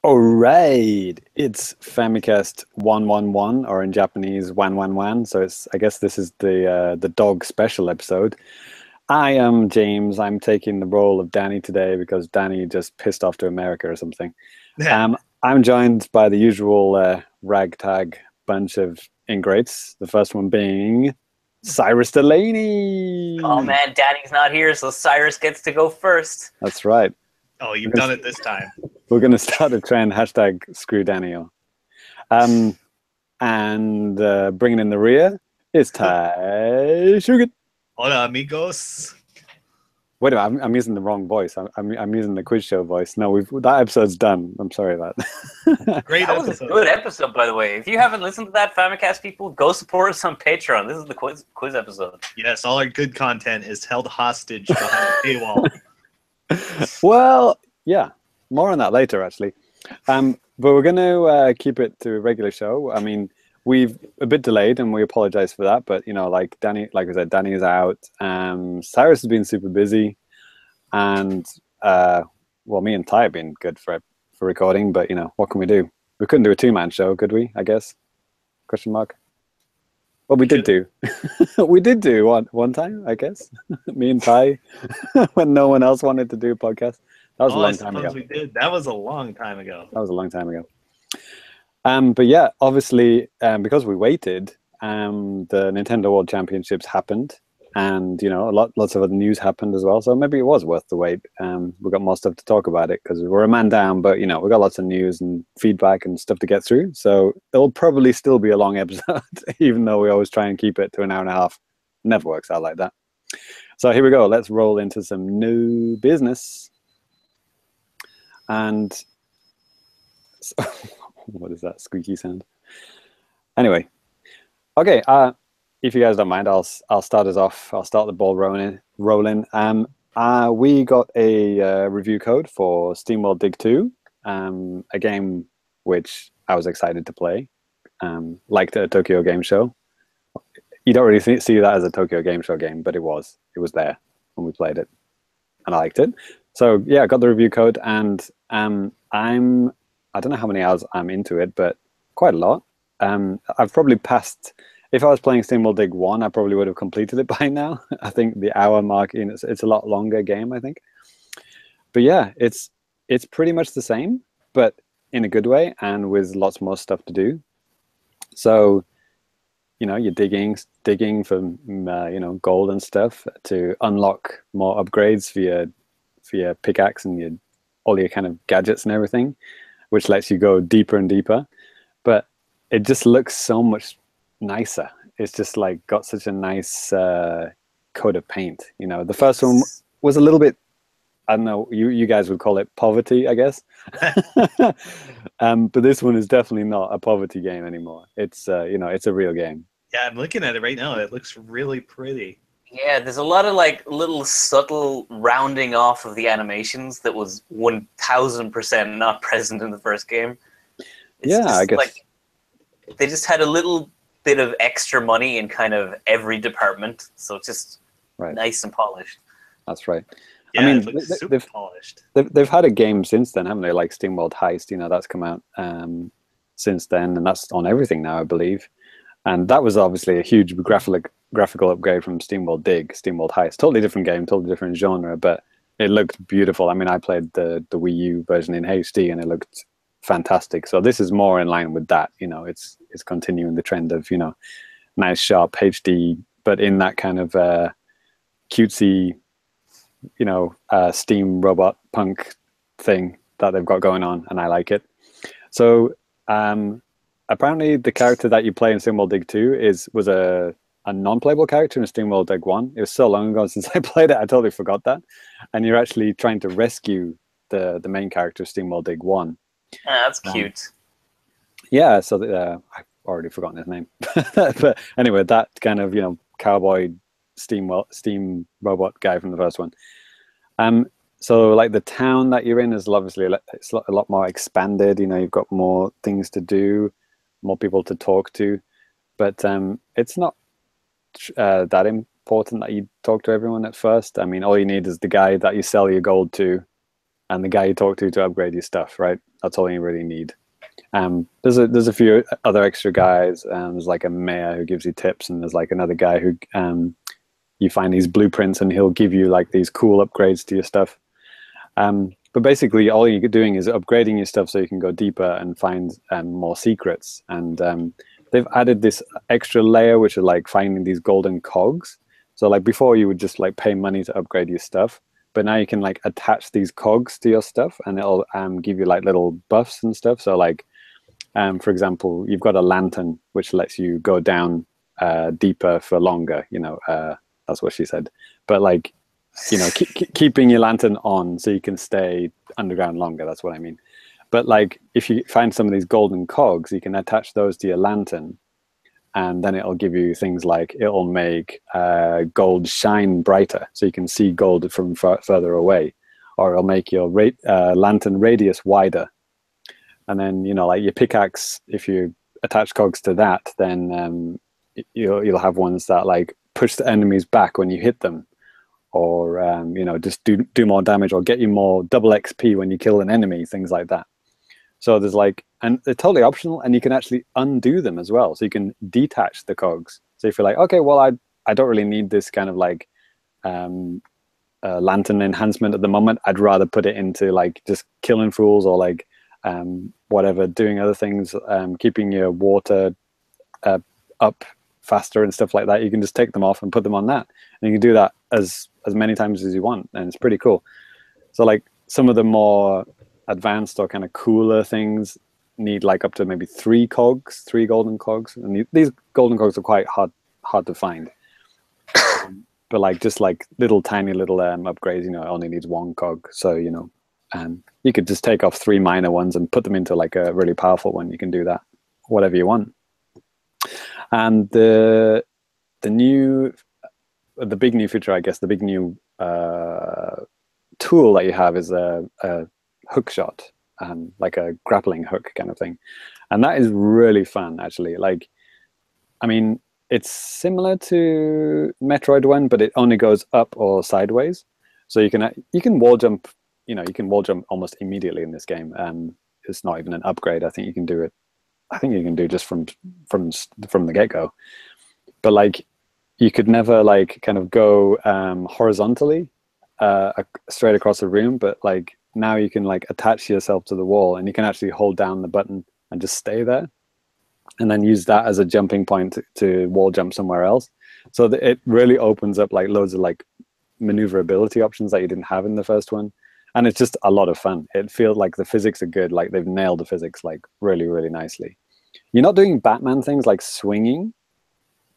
All right, it's Famicast 111, or in Japanese 111. So I guess this is the dog special episode. I am James. I'm taking the role of Danny today because Danny just pissed off to America or something. I'm joined by the usual ragtag bunch of ingrates. The first one being Cyrus Delaney. Oh man, Danny's not here, so Cyrus gets to go first. That's right. Oh, you've done it this time. We're going to start a trend, hashtag screw Daniel. And bringing in the rear is Ty Sugar. Hola, amigos. Wait a minute, I'm using the wrong voice. I'm using the quiz show voice. No, that episode's done. I'm sorry about that. Great episode. Was a good episode, by the way. If you haven't listened to that, Famicast people, go support us on Patreon. This is the quiz episode. Yes, all our good content is held hostage behind a paywall. Well, yeah, more on that later, actually. But we're going to keep it to a regular show. I mean, we've a bit delayed, and we apologize for that. But like I said, Danny is out. Cyrus has been super busy, and me and Ty have been good for recording. But what can we do? We couldn't do a two-man show, could we? I guess. Question mark. Well, we did do. We did do one time, I guess. Me and Ty, when no one else wanted to do a podcast. That was a long time ago. We did. That was a long time ago. But yeah, obviously, because we waited, the Nintendo World Championships happened, and lots of other news happened as well. So maybe it was worth the wait. We got more stuff to talk about it because we're a man down, but we got lots of news and feedback and stuff to get through. So it'll probably still be a long episode, even though we always try and keep it to an hour and a half. Never works out like that. So here we go. Let's roll into some new business. And what is that squeaky sound? Anyway, okay. If you guys don't mind, I'll start us off. I'll start the ball rolling. We got a review code for Steamworld Dig 2, a game which I was excited to play. Liked it at Tokyo Game Show. You don't really see that as a Tokyo Game Show game, but it was there when we played it, and I liked it. So yeah, I got the review code, and I don't know how many hours I'm into it, but quite a lot. I've probably passed. If I was playing Steamworld Dig 1, I probably would have completed it by now. I think the hour mark, it's a lot longer game, I think. But yeah, it's pretty much the same, but in a good way and with lots more stuff to do. So, you're digging for gold and stuff to unlock more upgrades for your pickaxe and all your kind of gadgets and everything, which lets you go deeper and deeper. But it just looks so much nicer. It's just like got such a nice coat of paint. The first one was a little bit, I don't know, you guys would call it poverty, I guess. But this one is definitely not a poverty game anymore. It's it's a real game. Yeah, I'm looking at it right now. It looks really pretty. Yeah, there's a lot of little subtle rounding off of the animations that was 1000% not present in the first game. I guess they just had a little bit of extra money in kind of every department, so it's just nice and polished. That's right. Yeah, I mean, super polished. They've had a game since then, haven't they? Like Steamworld Heist, that's come out since then, and that's on everything now, I believe. And that was obviously a huge graphical upgrade from Steamworld Dig, Steamworld Heist. Totally different game, totally different genre, but it looked beautiful. I mean, I played the Wii U version in HD, and it looked fantastic. So this is more in line with that. It's continuing the trend of nice, sharp HD, but in that kind of cutesy, steam robot punk thing that they've got going on, and I like it. So apparently the character that you play in Steamworld Dig 2 was a non-playable character in Steamworld Dig 1. It was so long ago since I played it, I totally forgot that. And you're actually trying to rescue the main character of Steamworld Dig 1. That's cute. Yeah, so I've already forgotten his name. But anyway, that kind of, cowboy steam robot guy from the first one. So like the town that you're in is obviously it's a lot more expanded. You've got more things to do, more people to talk to, but it's not that important that you talk to everyone at first. I mean, all you need is the guy that you sell your gold to and the guy you talk to upgrade your stuff, right? That's all you really need. There's a few other extra guys. There's like a mayor who gives you tips, and there's like another guy who you find these blueprints, and he'll give you like these cool upgrades to your stuff. But basically, all you're doing is upgrading your stuff so you can go deeper and find more secrets. And they've added this extra layer, which are like finding these golden cogs. So like before, you would just like pay money to upgrade your stuff, but now you can like attach these cogs to your stuff, and it'll give you like little buffs and stuff. So like, for example, you've got a lantern which lets you go down deeper for longer. You know, that's what she said. But like, you know, keeping your lantern on so you can stay underground longer. That's what I mean. But like, if you find some of these golden cogs, you can attach those to your lantern, and then it'll give you things like it'll make gold shine brighter, so you can see gold from further away, or it'll make your lantern radius wider. And then, you know, like your pickaxe, if you attach cogs to that, then you'll have ones that like push the enemies back when you hit them, or you know, just do more damage, or get you more double XP when you kill an enemy, things like that. So there's like, and they're totally optional, and you can actually undo them as well. So you can detach the cogs. So if you're like, okay, well, I don't really need this kind of like lantern enhancement at the moment. I'd rather put it into like just killing fools, or like whatever, doing other things, keeping your water up faster and stuff like that. You can just take them off and put them on that, and you can do that as many times as you want, and it's pretty cool. So like some of the more advanced or kind of cooler things need like up to maybe 3 golden cogs, and these golden cogs are quite hard to find. But like just like tiny little upgrades, you know, it only needs 1 cog. So, you know, you could just take off 3 minor ones and put them into like a really powerful one. You can do that whatever you want. And the big new feature, I guess, the big new tool that you have is a hook shot, like a grappling hook kind of thing. And that is really fun, actually. Like, I mean, it's similar to Metroid 1, but it only goes up or sideways. So you can wall jump, you know, you can wall jump almost immediately in this game. It's not even an upgrade. I think you can do it. I think you can do just from the get-go. But like, you could never like kind of go horizontally straight across the room, but like now you can like attach yourself to the wall, and you can actually hold down the button and just stay there, and then use that as a jumping point to wall jump somewhere else. So that it really opens up like loads of like maneuverability options that you didn't have in the first one. And it's just a lot of fun. It feels like the physics are good. Like they've nailed the physics like really, really nicely. You're not doing Batman things like swinging,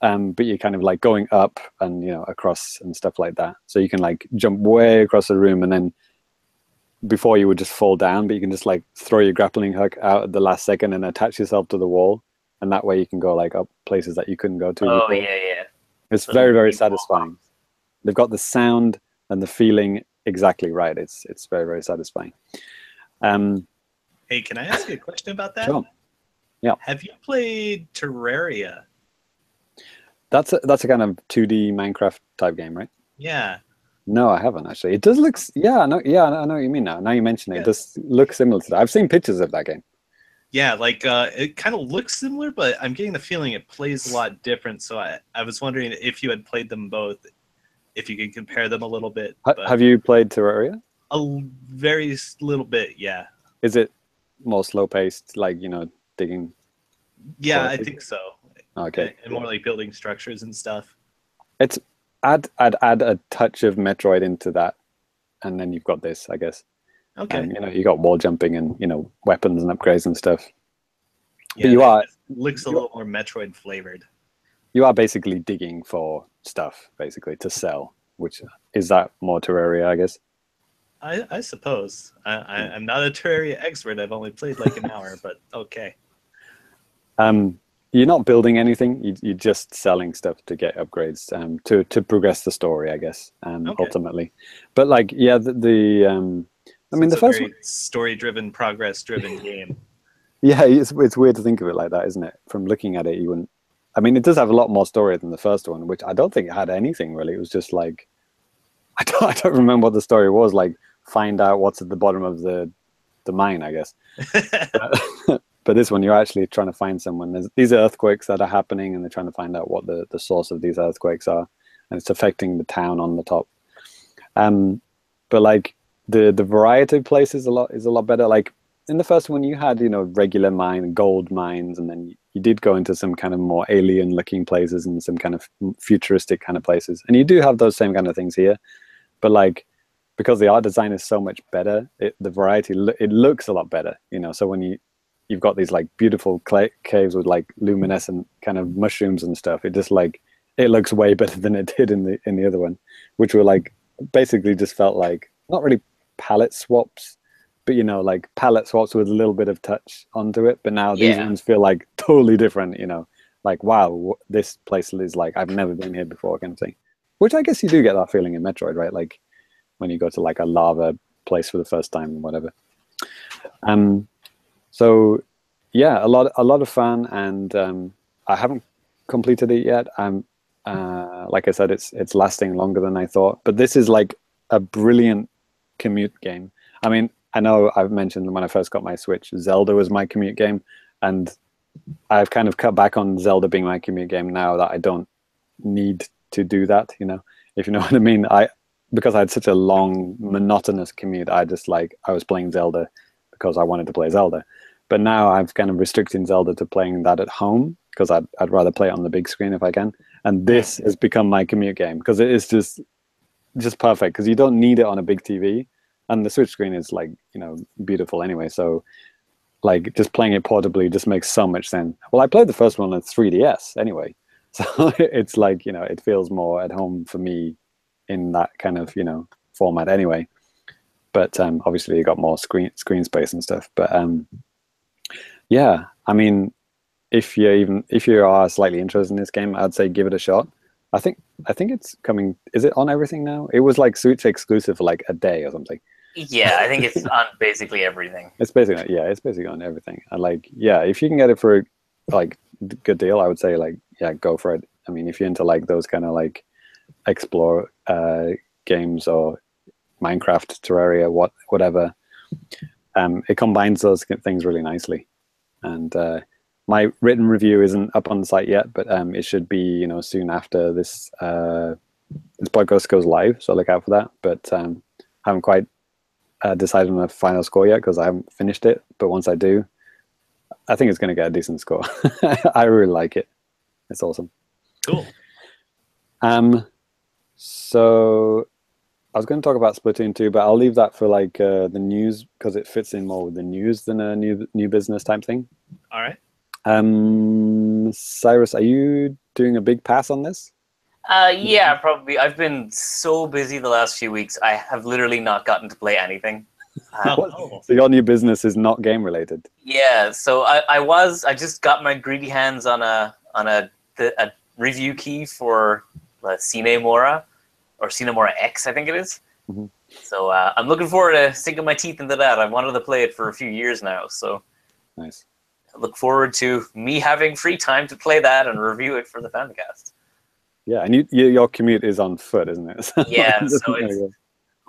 but you're kind of like going up and, you know, across and stuff like that. So you can like jump way across the room, and then before you would just fall down, but you can just like throw your grappling hook out at the last second and attach yourself to the wall. And that way you can go like up places that you couldn't go to before. Yeah. So It's very, very satisfying. They've got the sound and the feeling exactly right. It's very, very satisfying. Hey, can I ask you a question about that? Sure. Yeah. Have you played Terraria? That's a kind of 2D Minecraft type game, right? Yeah. No, I haven't actually. It does look, I know what you mean now. Now you mention it, It does look similar to that. I've seen pictures of that game. Yeah, like it kind of looks similar, but I'm getting the feeling it plays a lot different. So I was wondering if you had played them both, if you could compare them a little bit. Have you played Terraria? A very little bit, yeah. Is it more slow paced, like, you know, digging? Yeah, I think so. Okay. And more like building structures and stuff. It's I'd add a touch of Metroid into that, and then you've got this, I guess. Okay. You know, you got wall jumping and, you know, weapons and upgrades and stuff. Yeah, but looks a little more Metroid flavored. You are basically digging for stuff, basically, to sell. Which is that more Terraria, I guess. I suppose. I'm not a Terraria expert. I've only played like an hour, but okay. You're not building anything. You're just selling stuff to get upgrades, to progress the story, I guess, ultimately. But like, yeah, I mean, the first one, story-driven, progress-driven game. Yeah, it's weird to think of it like that, isn't it? From looking at it, you wouldn't. I mean, it does have a lot more story than the first one, which I don't think it had anything really. It was just like, I don't remember what the story was. Like, find out what's at the bottom of the the mine, I guess. But this one, you're actually trying to find someone. There's these earthquakes that are happening, and they're trying to find out what the source of these earthquakes are, and it's affecting the town on the top. But like the variety of places is a lot better. Like in the first one, you had regular gold mines, and then you did go into some kind of more alien-looking places and some kind of futuristic kind of places, and you do have those same kind of things here. But like because the art design is so much better, the variety it looks a lot better. So when you've got these like beautiful caves with like luminescent kind of mushrooms and stuff, it just like it looks way better than it did in the other one, which were like basically just felt like not really palette swaps, but like palette swaps with a little bit of touch onto it. But now these ones feel like totally different. Like wow, this place is like I've never been here before kind of thing. Which I guess you do get that feeling in Metroid, right? Like when you go to like a lava place for the first time and whatever. So yeah, a lot of fun, and I haven't completed it yet. Like I said, it's lasting longer than I thought. But this is like a brilliant commute game. I mean, I know I've mentioned when I first got my Switch, Zelda was my commute game, and I've kind of cut back on Zelda being my commute game now that I don't need to do that. If you know what I mean. Because I had such a long, monotonous commute, I was playing Zelda because I wanted to play Zelda. But now I've kind of restricted Zelda to playing that at home because I'd rather play it on the big screen if I can. And this has become my commute game because it is just perfect because you don't need it on a big TV, and the Switch screen is like beautiful anyway. So like just playing it portably just makes so much sense. Well, I played the first one on 3DS anyway, so it's like it feels more at home for me in that kind of format anyway. But obviously you got more screen space and stuff. But yeah, I mean, if you are slightly interested in this game, I'd say give it a shot. I think it's coming. Is it on everything now? It was like Switch exclusive for like a day or something. Yeah, I think it's on basically everything. It's basically on everything. And like, yeah, if you can get it for a like good deal, I would say like, yeah, go for it. I mean, if you're into like those kind of like explore games or Minecraft, Terraria, whatever, it combines those things really nicely. And my written review isn't up on the site yet, but it should be soon after this podcast goes live, so look out for that. But haven't quite decided on a final score yet because I haven't finished it. But once I do, I think it's going to get a decent score. I really like it. It's awesome. Cool. So I was going to talk about Splatoon 2, but I'll leave that for like the news because it fits in more with the news than a new business type thing. All right. Cyrus, are you doing a big pass on this? Yeah, probably. I've been so busy the last few weeks. I have literally not gotten to play anything. So your new business is not game related? Yeah. So I just got my greedy hands on a review key for Cinemora, or Cinemora X, I think it is. Mm-hmm. So I'm looking forward to sinking my teeth into that. I've wanted to play it for a few years now. So nice. I look forward to me having free time to play that and review it for the Famicast. Yeah, and your commute is on foot, isn't it? Yeah, so it's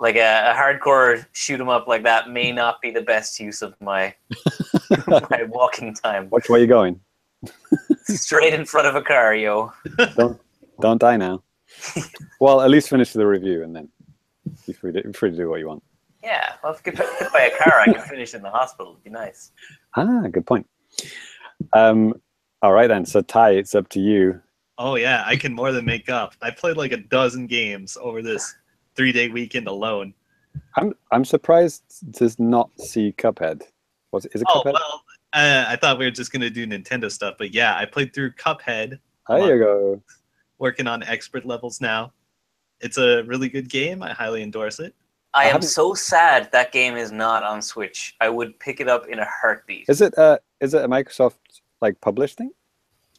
like a hardcore shoot 'em up like that may not be the best use of my my walking time. Watch where you're going. Straight in front of a car, yo. Don't die now. Well, at least finish the review and then you're free to do what you want. Yeah, well, if I get hit by a car, I can finish in the hospital. It'd be nice. Good point. All right then. So Ty, it's up to you. Oh yeah, I can more than make up. I played like a dozen games over this 3-day weekend alone. I'm surprised to not see Cuphead. Is it Cuphead? Oh well, I thought we were just gonna do Nintendo stuff, but yeah, I played through Cuphead. There you go. Working on expert levels now. It's a really good game. I highly endorse it. I am so sad that game is not on Switch. I would pick it up in a heartbeat. Is it a Microsoft like published thing?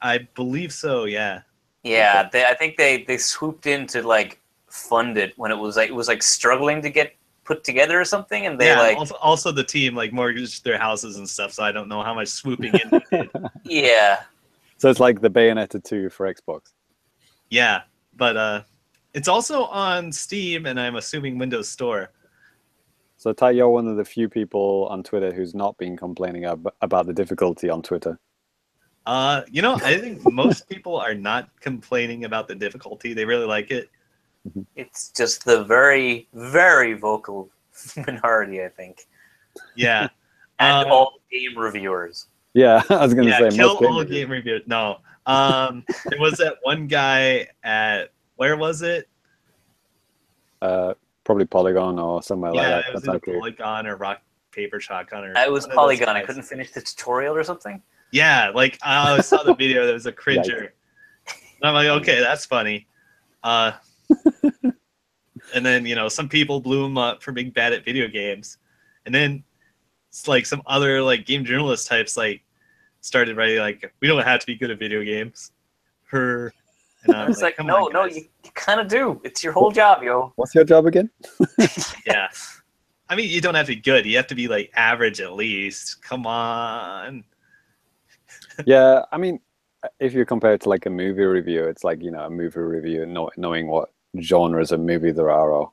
I believe so. Yeah. Yeah, I think they swooped in to like fund it when it was like struggling to get put together or something, and they also the team like mortgaged their houses and stuff. So I don't know how much swooping in they did. Yeah. So it's like the Bayonetta 2 for Xbox. Yeah, but it's also on Steam and I'm assuming Windows Store. So Ty, you're one of the few people on Twitter who's not been complaining about the difficulty on Twitter. You know, I think most people are not complaining about the difficulty. They really like it. It's just the very, very vocal minority, I think. Yeah. And all game reviewers. Yeah, I was going to say kill most all game reviewers. No. There was that one guy at, where was it? Probably Polygon or somewhere like that. Yeah, it was That's either Polygon or Rock, Paper, Shotgun. Or I was Polygon. I couldn't finish the tutorial or something. Yeah, like I saw the video. There was a cringer. And I'm like, okay, that's funny. And then, you know, some people blew him up for being bad at video games. And then it's like some other like game journalist types like started writing like, we don't have to be good at video games. And I was like, no, you kind of do. It's your whole job, yo. What's your job again? Yeah. I mean, you don't have to be good. You have to be like average at least. Come on. Yeah, I mean, if you compare it to like a movie review, it's like, you know, a movie review, knowing what genres of movie there are or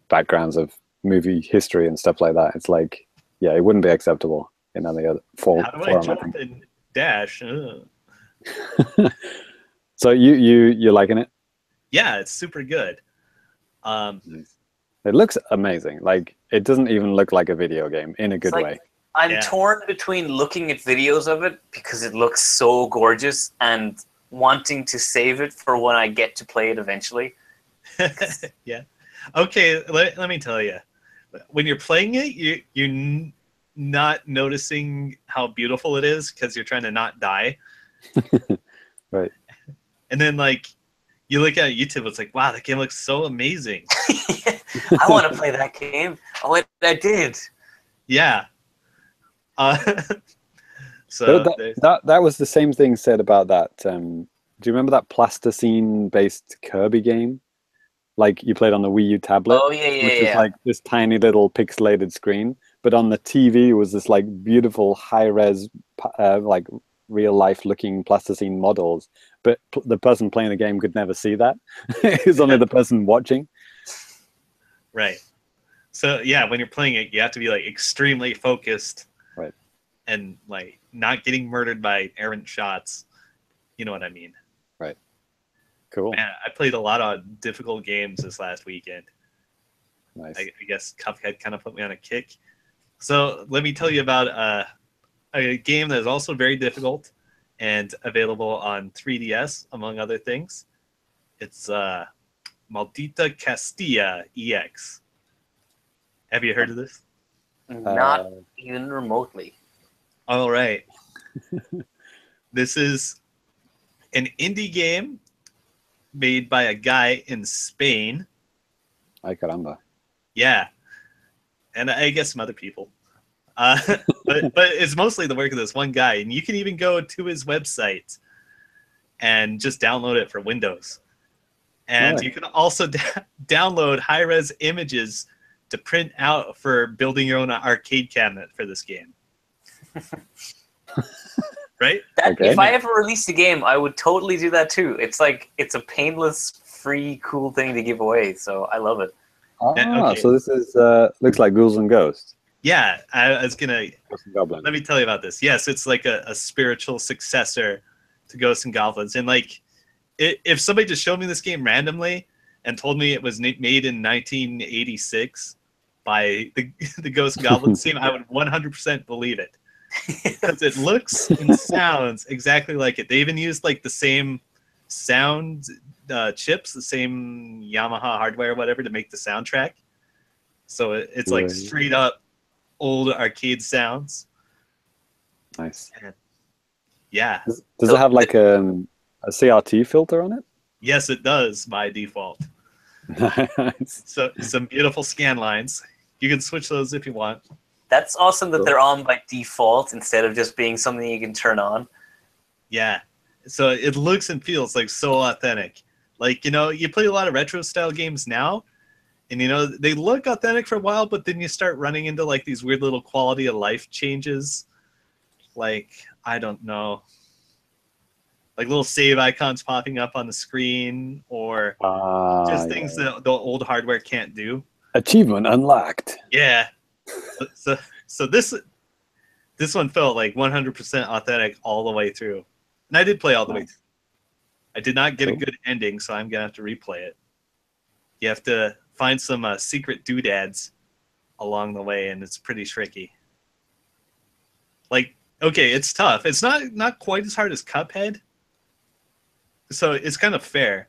backgrounds of movie history and stuff like that. It's like, yeah, it wouldn't be acceptable in any other form. How do I jump and dash? So you're liking it? Yeah, it's super good. It looks amazing. Like, it doesn't even look like a video game in a good way. I'm torn between looking at videos of it because it looks so gorgeous and wanting to save it for when I get to play it eventually. Yeah. Okay, let me tell you. When you're playing it, you're not noticing how beautiful it is because you're trying to not die. Right. And then, like, you look at YouTube, it's like, wow, that game looks so amazing. I want to play that game. Oh, I did. Yeah. So that was the same thing said about that. Do you remember that plasticine-based Kirby game? Like you played on the Wii U tablet. Oh yeah, which is like this tiny little pixelated screen, but on the TV was this like beautiful high-res, like real-life looking plasticine models. But the person playing the game could never see that. It was only the person watching. Right. So yeah, when you're playing it, you have to be like extremely focused. Right. And like not getting murdered by errant shots. You know what I mean? Right. Cool. Man, I played a lot of difficult games this last weekend. Nice. I guess Cuphead kind of put me on a kick. So let me tell you about a game that is also very difficult and available on 3DS, among other things. It's Maldita Castilla EX. Have you heard of this? Not even remotely. All right. This is an indie game made by a guy in Spain. Ay caramba. Yeah. And I guess some other people. But it's mostly the work of this one guy. And you can even go to his website and just download it for Windows. And you can also download high-res images to print out for building your own arcade cabinet for this game. Right? If I ever released a game, I would totally do that too. It's like, it's a painless, free, cool thing to give away. So I love it. So this is looks like Ghouls and Ghosts. Yeah, I was gonna. Let me tell you about this. Yes, it's like a spiritual successor to Ghosts and Goblins. And like, if somebody just showed me this game randomly and told me it was made in 1986 by the Ghosts and Goblins team, I would 100% believe it. Because it looks and sounds exactly like it. They even used like the same sound chips, the same Yamaha hardware or whatever to make the soundtrack. So it's like straight up old arcade sounds. Nice. And yeah. Does it have like a CRT filter on it? Yes, it does by default. Nice. So some beautiful scan lines. You can switch those if you want. That's awesome that they're on by default instead of just being something you can turn on. Yeah. So it looks and feels like so authentic. Like, you know, you play a lot of retro style games now, and, you know, they look authentic for a while, but then you start running into like these weird little quality of life changes. Like, I don't know, like little save icons popping up on the screen, or just things that the old hardware can't do. Achievement unlocked. Yeah. So this one felt like 100% authentic all the way through, and I did play all the way through. I did not get a good ending, so I'm gonna have to replay it. You have to find some secret doodads along the way, and it's pretty tricky. Like, okay, it's tough. It's not quite as hard as Cuphead, so it's kind of fair.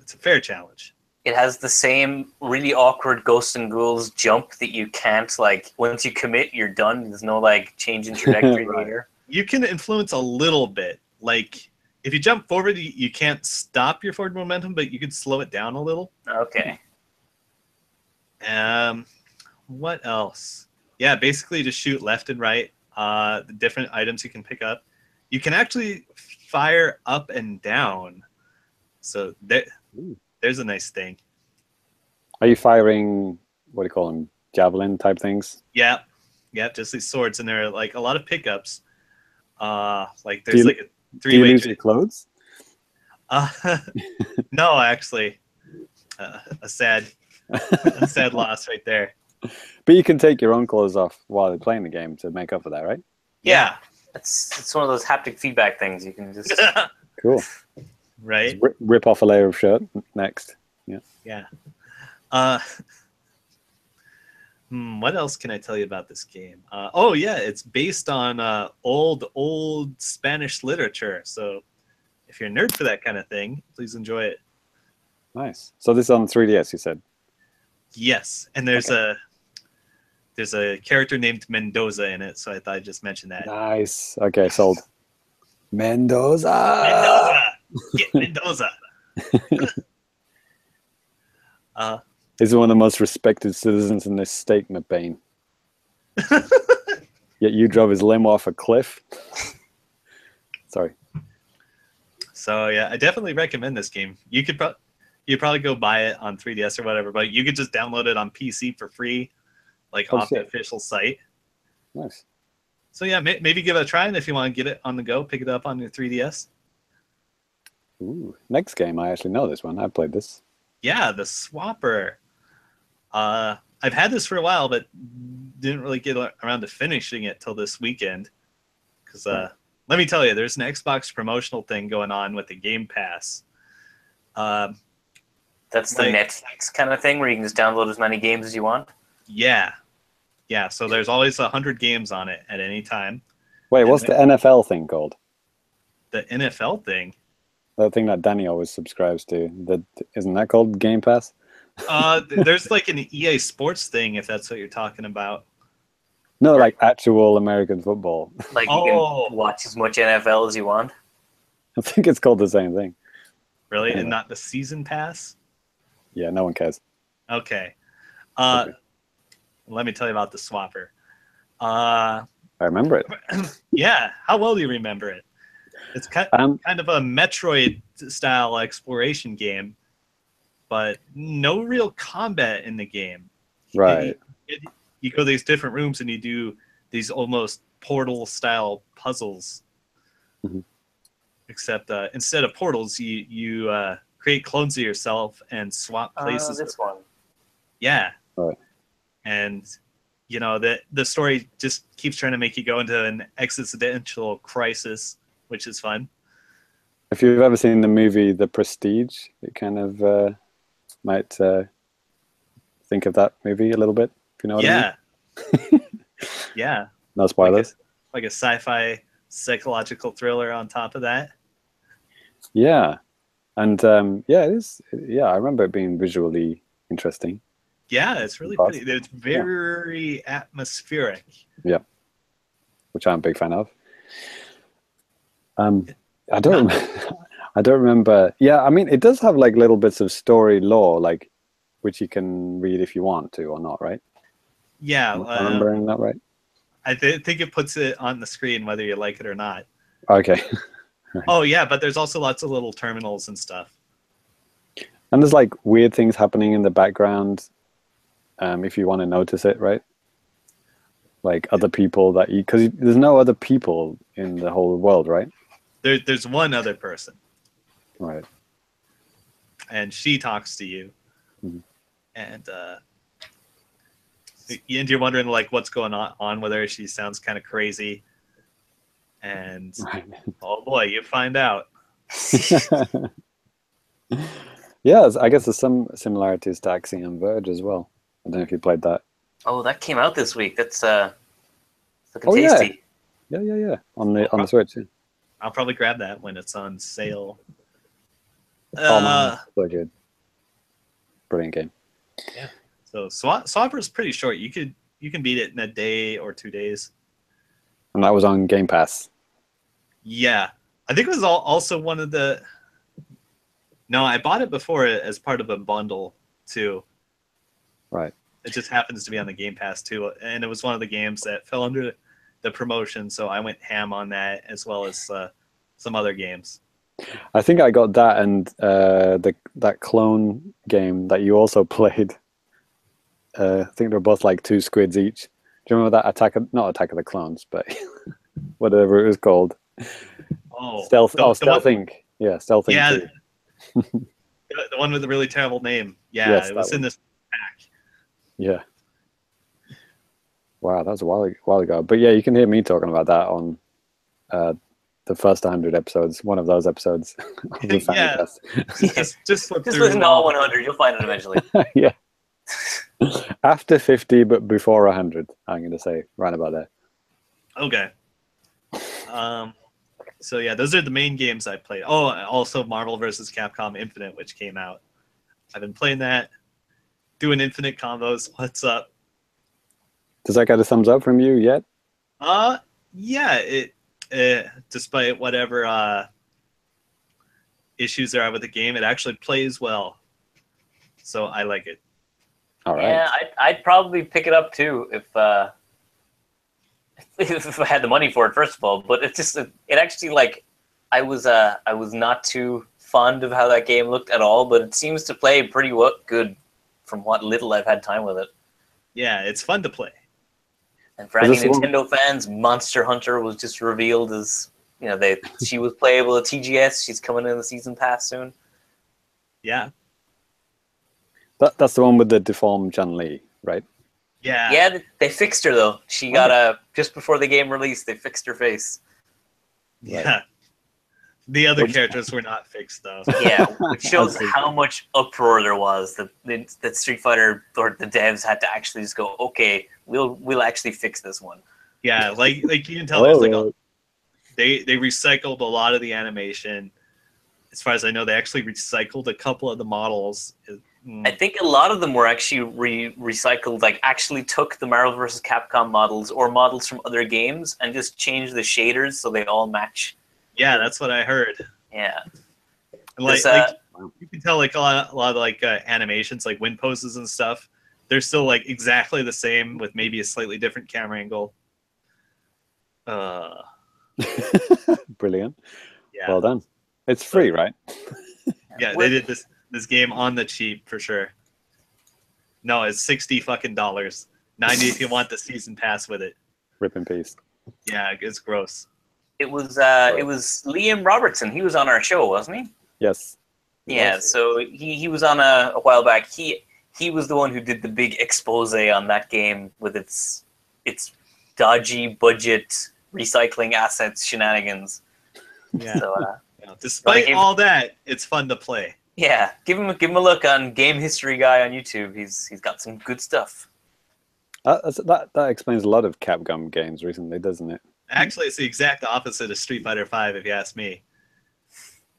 It's a fair challenge. It has the same really awkward Ghosts and Ghouls jump that you can't, like, once you commit, you're done. There's no, like, change in trajectory later. You can influence a little bit. Like, if you jump forward, you can't stop your forward momentum, but you can slow it down a little. Okay. What else? Yeah, basically just shoot left and right. The different items you can pick up. You can actually fire up and down. So there's a nice thing. Are you firing, what do you call them, javelin type things? Yeah, just these swords, and there are like a lot of pickups. Like there's like a three-way. Do you lose your clothes? No, actually, a sad loss right there. But you can take your own clothes off while you're playing the game to make up for that, right? Yeah. It's one of those haptic feedback things. You can just Cool. Right. Just rip off a layer of shirt next. Yeah. What else can I tell you about this game? Oh yeah, it's based on old Spanish literature. So if you're a nerd for that kind of thing, please enjoy it. Nice. So this is on 3DS, you said? Yes, and there's a character named Mendoza in it, so I thought I'd just mention that. Nice. Okay, sold. Mendoza! Mendoza! Get Mendoza! He's one of the most respected citizens in this state, McBain. Yet you drove his limo off a cliff. Sorry. So yeah, I definitely recommend this game. You'd probably go buy it on 3DS or whatever, but you could just download it on PC for free, like off the official site. Nice. So yeah, maybe give it a try, and if you want to get it on the go, pick it up on your 3DS. Ooh, next game, I actually know this one. I played this. Yeah, the Swapper. I've had this for a while, but didn't really get around to finishing it till this weekend. Because let me tell you, there's an Xbox promotional thing going on with the Game Pass. That's the Netflix kind of thing where you can just download as many games as you want? Yeah. So there's always 100 games on it at any time. Wait, what's the NFL thing called? The NFL thing? The thing that Danny always subscribes to. Isn't that called Game Pass? There's like an EA Sports thing, if that's what you're talking about. No, like actual American football. Like you can watch as much NFL as you want? I think it's called the same thing. Really? Anyway. And not the season pass? Yeah, no one cares. Okay. Okay. Let me tell you about the Swapper. I remember it. Yeah. How well do you remember it? It's kind of a Metroid-style exploration game, but no real combat in the game. Right. You go to these different rooms and you do these almost Portal-style puzzles. Mm-hmm. Except instead of portals, you create clones of yourself and swap places. This one. Yeah. Right. And you know the story just keeps trying to make you go into an existential crisis, which is fun. If you've ever seen the movie The Prestige, it kind of might think of that movie a little bit, if you know what I mean. Yeah. No spoilers. Like a sci-fi psychological thriller on top of that. Yeah. And it is. Yeah, I remember it being visually interesting. Yeah, it's really pretty. It's very atmospheric. Yeah, which I'm a big fan of. I don't remember. Yeah, I mean, it does have like little bits of story lore, like which you can read if you want to or not, right? Yeah, Am I remembering that right? I think it puts it on the screen whether you like it or not. Okay. Right. Oh yeah, but there's also lots of little terminals and stuff. And there's like weird things happening in the background. If you want to notice it, right? Like other people because there's no other people in the whole world, right? There's one other person. Right. And she talks to you. Mm-hmm. And And you're wondering like what's going on with her. She sounds kind of crazy. And oh boy, you find out. Yeah, I guess there's some similarities to Axiom Verge as well. I don't know if you played that. Oh, that came out this week. That's looking Oh, tasty. Yeah. On the Switch. Yeah. I'll probably grab that when it's on sale. Oh man, so good. Brilliant game. Yeah. So Swapper is pretty short. You can beat it in a day or 2 days. And that was on Game Pass. Yeah, I think it was also one of the. No, I bought it before as part of a bundle too. Right. It just happens to be on the Game Pass too, and it was one of the games that fell under the promotion, so I went ham on that as well as some other games. I think I got that and that clone game that you also played. I think they're both like 2 squids each. Do you remember that not Attack of the Clones, but whatever it was called? Oh, Stealth Inc. Yeah, Stealth Inc. Yeah, the one with the really terrible name. Yeah, yes, it was in this pack. Yeah. Wow, that was a while ago. But yeah, you can hear me talking about that on the first 100 episodes, one of those episodes of the Famicast. Just listen to all 100. You'll find it eventually. Yeah. After 50, but before 100, I'm going to say right about there. Okay. So yeah, those are the main games I played. Oh, also Marvel vs. Capcom Infinite, which came out. I've been playing that, doing infinite combos. What's up? Does that get a thumbs up from you yet? Yeah. It despite whatever issues there are with the game, it actually plays well. So I like it. All right. Yeah, I'd probably pick it up too if I had the money for it, first of all. But it's just it actually like I was not too fond of how that game looked at all, but it seems to play pretty good from what little I've had time with it. Yeah, it's fun to play. And for any Nintendo fans, Monster Hunter was just revealed as she was playable at TGS. She's coming in the season pass soon. Yeah. That's the one with the deformed Chun-Li, right? Yeah. Yeah, they fixed her though. She got just before the game released, they fixed her face. Yeah. Right. The other characters were not fixed though. Yeah, which shows how much uproar there was that Street Fighter or the devs had to actually just go, okay, we'll actually fix this one. Yeah, like you can tell there's like they recycled a lot of the animation. As far as I know, they actually recycled a couple of the models. I think a lot of them were actually recycled, like actually took the Marvel vs. Capcom models or models from other games and just changed the shaders so they all match. Yeah, that's what I heard. Yeah. Like you can tell like a lot of like animations, like wind poses and stuff, they're still like exactly the same with maybe a slightly different camera angle. Brilliant. Yeah. Well done. It's free, right? Yeah, they did this game on the cheap for sure. No, it's $60 fucking $90 if you want the season pass with it. Rip in peace. Yeah, it's gross. It was Liam Robertson. He was on our show, wasn't he? Yes. Yeah, so he was on a while back. He was the one who did the big expose on that game with its dodgy budget recycling assets shenanigans. Yeah. So, despite all that, it's fun to play. Yeah, give him a look on Game History Guy on YouTube. He's got some good stuff. That explains a lot of Capcom games recently, doesn't it? Actually, it's the exact opposite of Street Fighter V, if you ask me.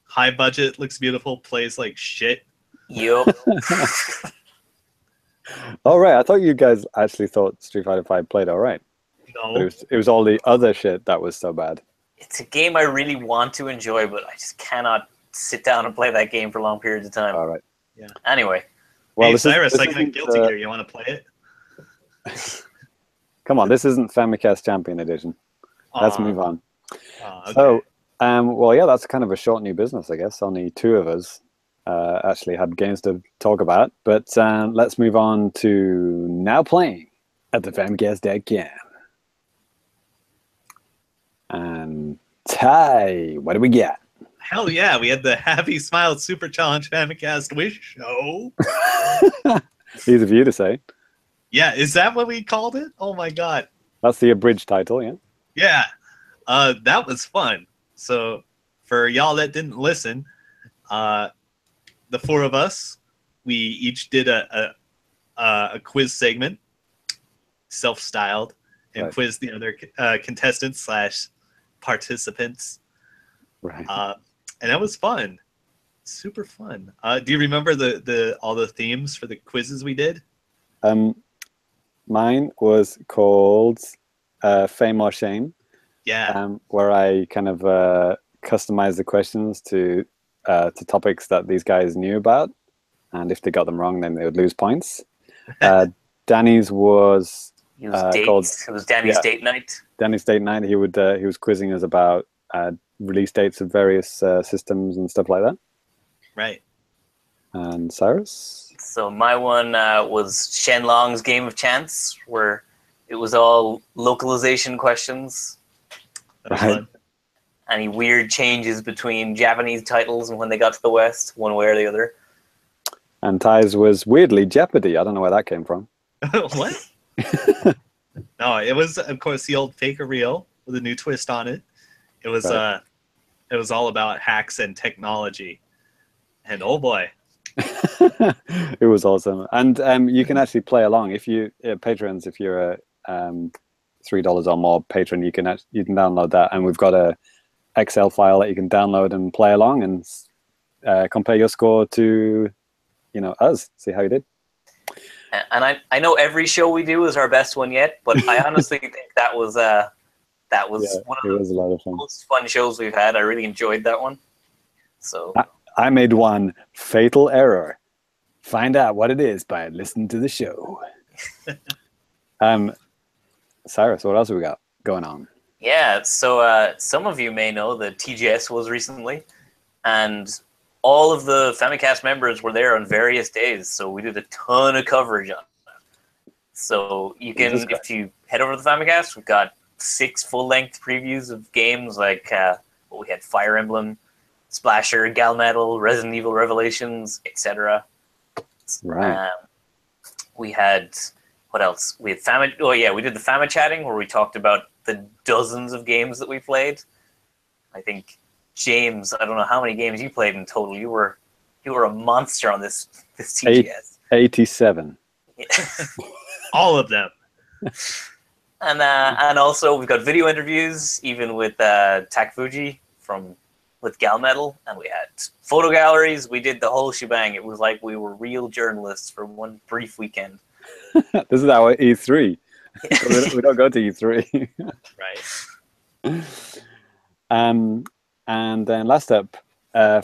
High budget, looks beautiful, plays like shit. Yup. All right, I thought you guys actually thought Street Fighter V played all right. No. But it was all the other shit that was so bad. It's a game I really want to enjoy, but I just cannot sit down and play that game for long periods of time. All right. Yeah. Anyway. Well, hey, Cyrus, I got Guilty Gear. You want to play it? Come on, this isn't Famicast Champion Edition. Let's move on. Okay. So, well, yeah, that's kind of a short new business, I guess. Only 2 of us actually had games to talk about. But let's move on to now playing at the Famicast.com. And Ty, what do we get? Hell yeah, we had the Happy Smile Super Challenge Famicast Wish Show. Easy for you to say. Yeah, is that what we called it? Oh my god. That's the abridged title, yeah. Yeah. That was fun. So for y'all that didn't listen, the four of us, we each did a quiz segment, self-styled, and Right. quizzed the other contestants / participants. Right. And that was fun. Super fun. Do you remember all the themes for the quizzes we did? Mine was called Fame or Shame. Yeah. Where I kind of customized the questions to topics that these guys knew about, and if they got them wrong, then they would lose points. Danny's was called. It was Danny's date night. Danny's date night. He was quizzing us about release dates of various systems and stuff like that. Right. And Cyrus? So my one was Shenlong's Game of Chance, where it was all localization questions. Right. Any weird changes between Japanese titles and when they got to the West, one way or the other. And Ty's was weirdly Jeopardy. I don't know where that came from. What? No, it was, of course, the old fake or real with a new twist on it. It was right. It was all about hacks and technology. And oh boy. It was awesome. And you can actually play along. If you patrons, if you're a $3 or more patron, you can download that, and we've got a Excel file that you can download and play along and compare your score to us, see how you did. And I know every show we do is our best one yet, but I honestly think that was one of was a lot of fun. most fun shows we've had. I really enjoyed that one. So I made one fatal error. Find out what it is by listening to the show. Cyrus, what else have we got going on? Yeah, so some of you may know that TGS was recently, and all of the Famicast members were there on various days, so we did a ton of coverage on it. So you can, if you head over to the Famicast, we've got 6 full-length previews of games like we had Fire Emblem, Splasher, Galmetal, Resident Evil Revelations, etc. Right. We had, what else? We had we did the Fama chatting where we talked about the dozens of games that we played. I think James, I don't know how many games you played in total. You were a monster on this TGS. 87. Yeah. All of them. And also we've got video interviews, even with Tak Fuji with Galmetal, and we had photo galleries. We did the whole shebang. It was like we were real journalists for one brief weekend. This is our E3. We don't go to E3. Right. And then last up,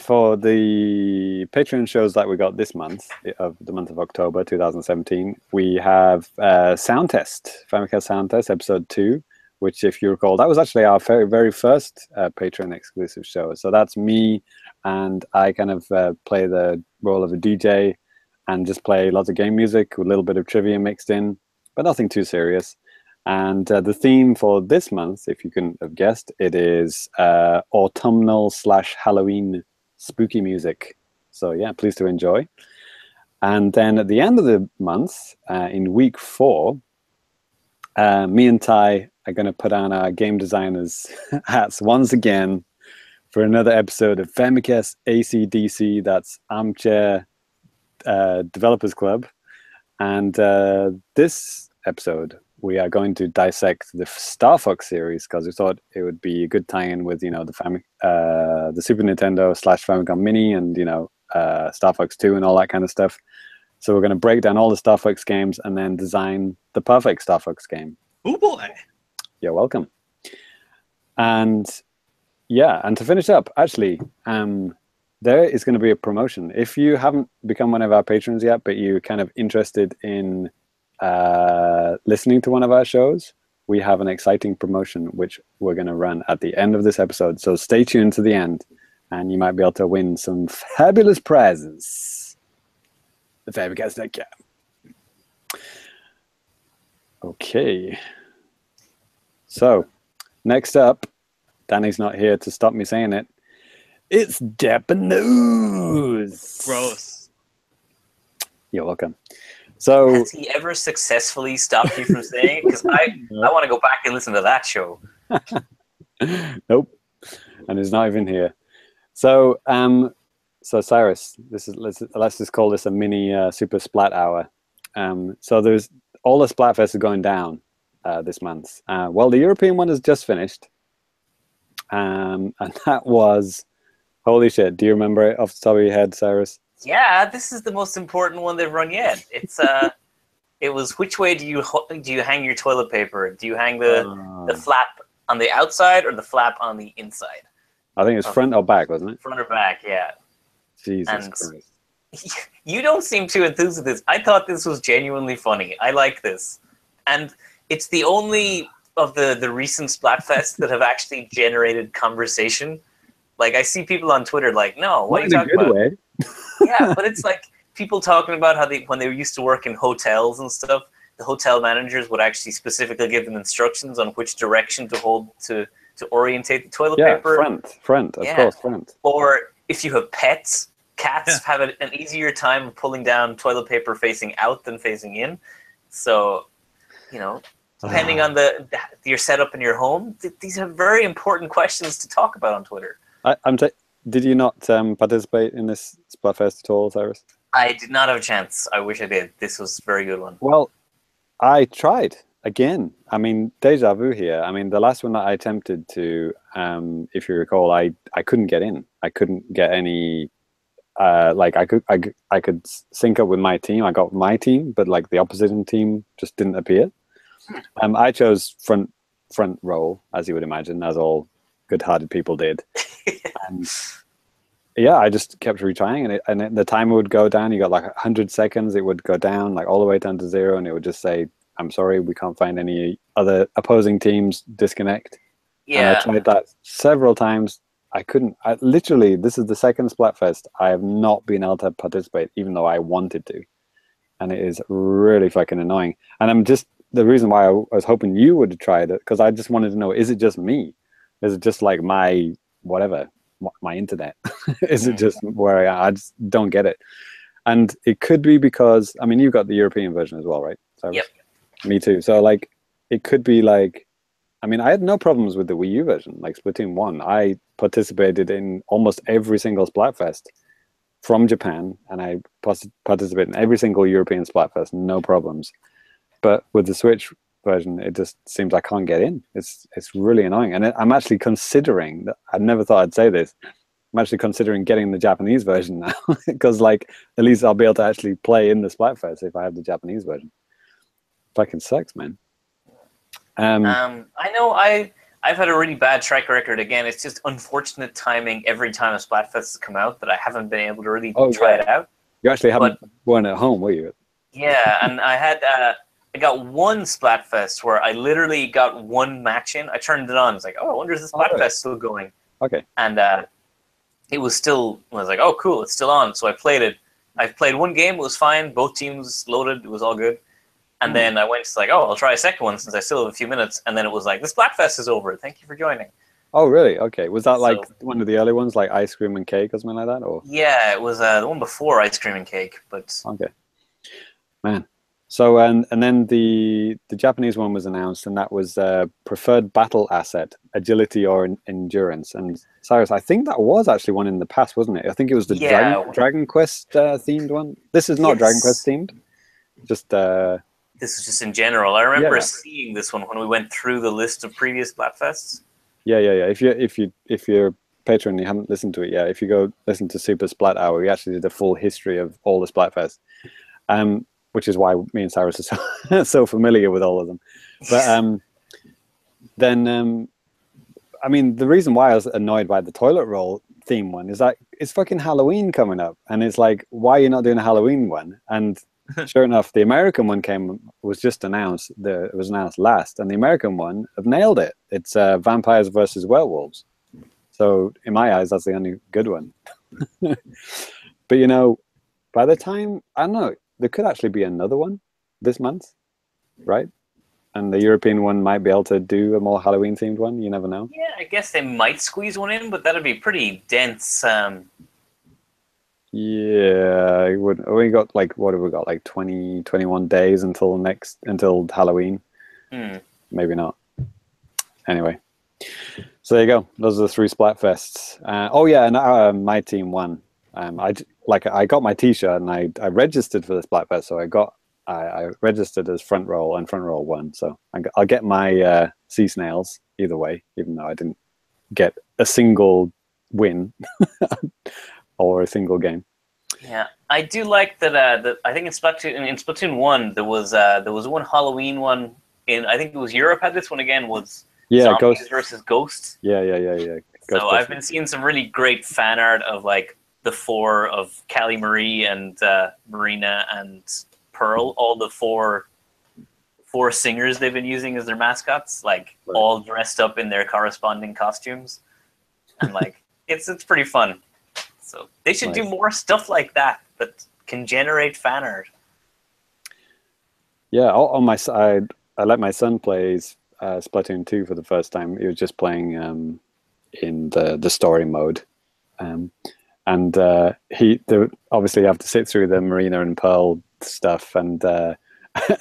for the Patron shows that we got this month, of the month of October 2017, we have Sound Test, Famicast Sound Test, episode 2, which, if you recall, that was actually our very, very first Patron exclusive show. So that's me, and I kind of play the role of a DJ and just play lots of game music with a little bit of trivia mixed in, but nothing too serious. And the theme for this month, if you couldn't have guessed, it is autumnal / Halloween spooky music. So yeah, please do enjoy. And then at the end of the month, in week 4, me and Ty are going to put on our game designers hats once again for another episode of Famicast ACDC. That's Armchair Developers Club. And this episode, we are going to dissect the Star Fox series, because we thought it would be a good tie-in with, the Super Nintendo / Famicom Mini, and Star Fox 2 and all that kind of stuff. So we're going to break down all the Star Fox games and then design the perfect Star Fox game. Oh boy! You're welcome. And yeah, and to finish up, actually, there is going to be a promotion. If you haven't become one of our patrons yet, but you're kind of interested in listening to one of our shows, we have an exciting promotion which we're going to run at the end of this episode. So stay tuned to the end, and you might be able to win some fabulous prizes. The Famicast.com. Okay. So next up, Danny's not here to stop me saying it. It's Deppa News. Gross. You're welcome. So has he ever successfully stopped you from saying it? Because I want to go back and listen to that show. nope, and he's not even here. So so Cyrus, let's just call this a mini super splat hour. So there's all the Splatfest are going down this month. Well, the European one has just finished, and that was holy shit. Do you remember it off the top of your head, Cyrus? Yeah, this is the most important one they've run yet. It's it was which way do you hang your toilet paper? Do you hang the flap on the outside or the flap on the inside? I think it's front or back, wasn't it? Front or back, yeah. Jesus Christ. You don't seem too enthused with this. I thought this was genuinely funny. I like this. And it's the only of the recent Splatfests that have actually generated conversation. Like, I see people on Twitter like, no, what are you talking about? Way. Yeah, but it's like people talking about how when they used to work in hotels and stuff, the hotel managers would actually specifically give them instructions on which direction to hold to orientate the toilet paper. Front, of course, front. Or if you have pets, cats have an easier time pulling down toilet paper facing out than facing in. So, you know, depending on your setup in your home, these are very important questions to talk about on Twitter. Did you not participate in this Splatfest at all, Cyrus? I did not have a chance. I wish I did. This was a very good one. Well, I tried again. I mean, deja vu here. I mean, the last one that I attempted to, if you recall, I couldn't get in. I couldn't get any. Like I could sync up with my team. I got my team, but like the opposition team just didn't appear. I chose front row, as you would imagine, as all good-hearted people did. And yeah, I just kept retrying, and the timer would go down. You got like 100 seconds. It would go down like all the way down to 0, and it would just say, "I'm sorry, we can't find any other opposing teams. Disconnect." Yeah, and I tried that several times. I couldn't. Literally, this is the second Splatfest I have not been able to participate, even though I wanted to, and it is really fucking annoying. And I'm just the reason why I was hoping you would have tried it, because I just wanted to know: is it just me? Is it just like my whatever, my internet? Is it just where I just don't get it? And it could be because I mean you've got the European version as well, right? So yep. Me too. So like it could be like. I mean, I had no problems with the Wii U version, like Splatoon 1. I participated in almost every single Splatfest from Japan, and I participated in every single European Splatfest, no problems. But with the Switch version, it just seems I can't get in. It's really annoying. And I'm actually considering, I never thought I'd say this, I'm actually considering getting the Japanese version now, because like at least I'll be able to actually play in the Splatfest if I have the Japanese version. Fucking sucks, man. I know I've had a really bad track record. Again, it's just unfortunate timing every time a Splatfest has come out that I haven't been able to really try it out. You actually weren't at home, were you? Yeah, and I got one Splatfest where I literally got one match in. I turned it on. It's like, oh, I wonder if the Splatfest still going. Okay. And it was still. I was like, oh, cool, it's still on. So I played it. I played one game. It was fine. Both teams loaded. It was all good. And then I went to like, oh, I'll try a second one since I still have a few minutes. And then it was like, the Splatfest is over. Thank you for joining. Oh, really? Okay. Was that like one of the early ones, like Ice Cream and Cake or something like that? Or yeah, it was the one before Ice Cream and Cake. But okay, man. So and then the Japanese one was announced, and that was preferred battle asset, agility or endurance. And Cyrus, I think that was actually one in the past, wasn't it? I think it was the Dragon Quest themed one. This is not Dragon Quest themed. Just this is just in general. I remember seeing this one when we went through the list of previous Splatfests. Yeah. If you're Patron, you haven't listened to it yet. If you go listen to Super Splat Hour, we actually did a full history of all the Splatfests, which is why me and Cyrus are so familiar with all of them. But then, I mean, the reason why I was annoyed by the toilet roll theme one is that it's fucking Halloween coming up, and it's like, why are you not doing a Halloween one? And sure enough, the American one was just announced. It was announced last, and the American one have nailed it. It's vampires versus werewolves. So in my eyes, that's the only good one. But you know, by the time I don't know, there could actually be another one this month, right? And the European one might be able to do a more Halloween themed one. You never know. Yeah, I guess they might squeeze one in, but that'd be pretty dense. Yeah, we got like, what have we got, like 20, 21 days until Halloween. Maybe not. Anyway, so there you go. Those are the 3 Splatfests. Oh yeah, and my team won. I got my T-shirt and I registered for the Splatfest, so I registered as front row, and front row won. So I'll get my sea snails either way, even though I didn't get a single win or a single game. Yeah, I do like that. I think in Splatoon 1 there was one Halloween one in, I think it was Europe had this one again, was Zombies Ghosts versus Ghosts. Yeah. So I've been seeing some really great fan art of like the 4 of Callie Marie and Marina and Pearl, all the four singers they've been using as their mascots, like all dressed up in their corresponding costumes, and like it's pretty fun. So they should do more stuff like that can generate fan art. Yeah, on my side, I let my son play Splatoon 2 for the first time. He was just playing in the story mode, and they obviously have to sit through the Marina and Pearl stuff, and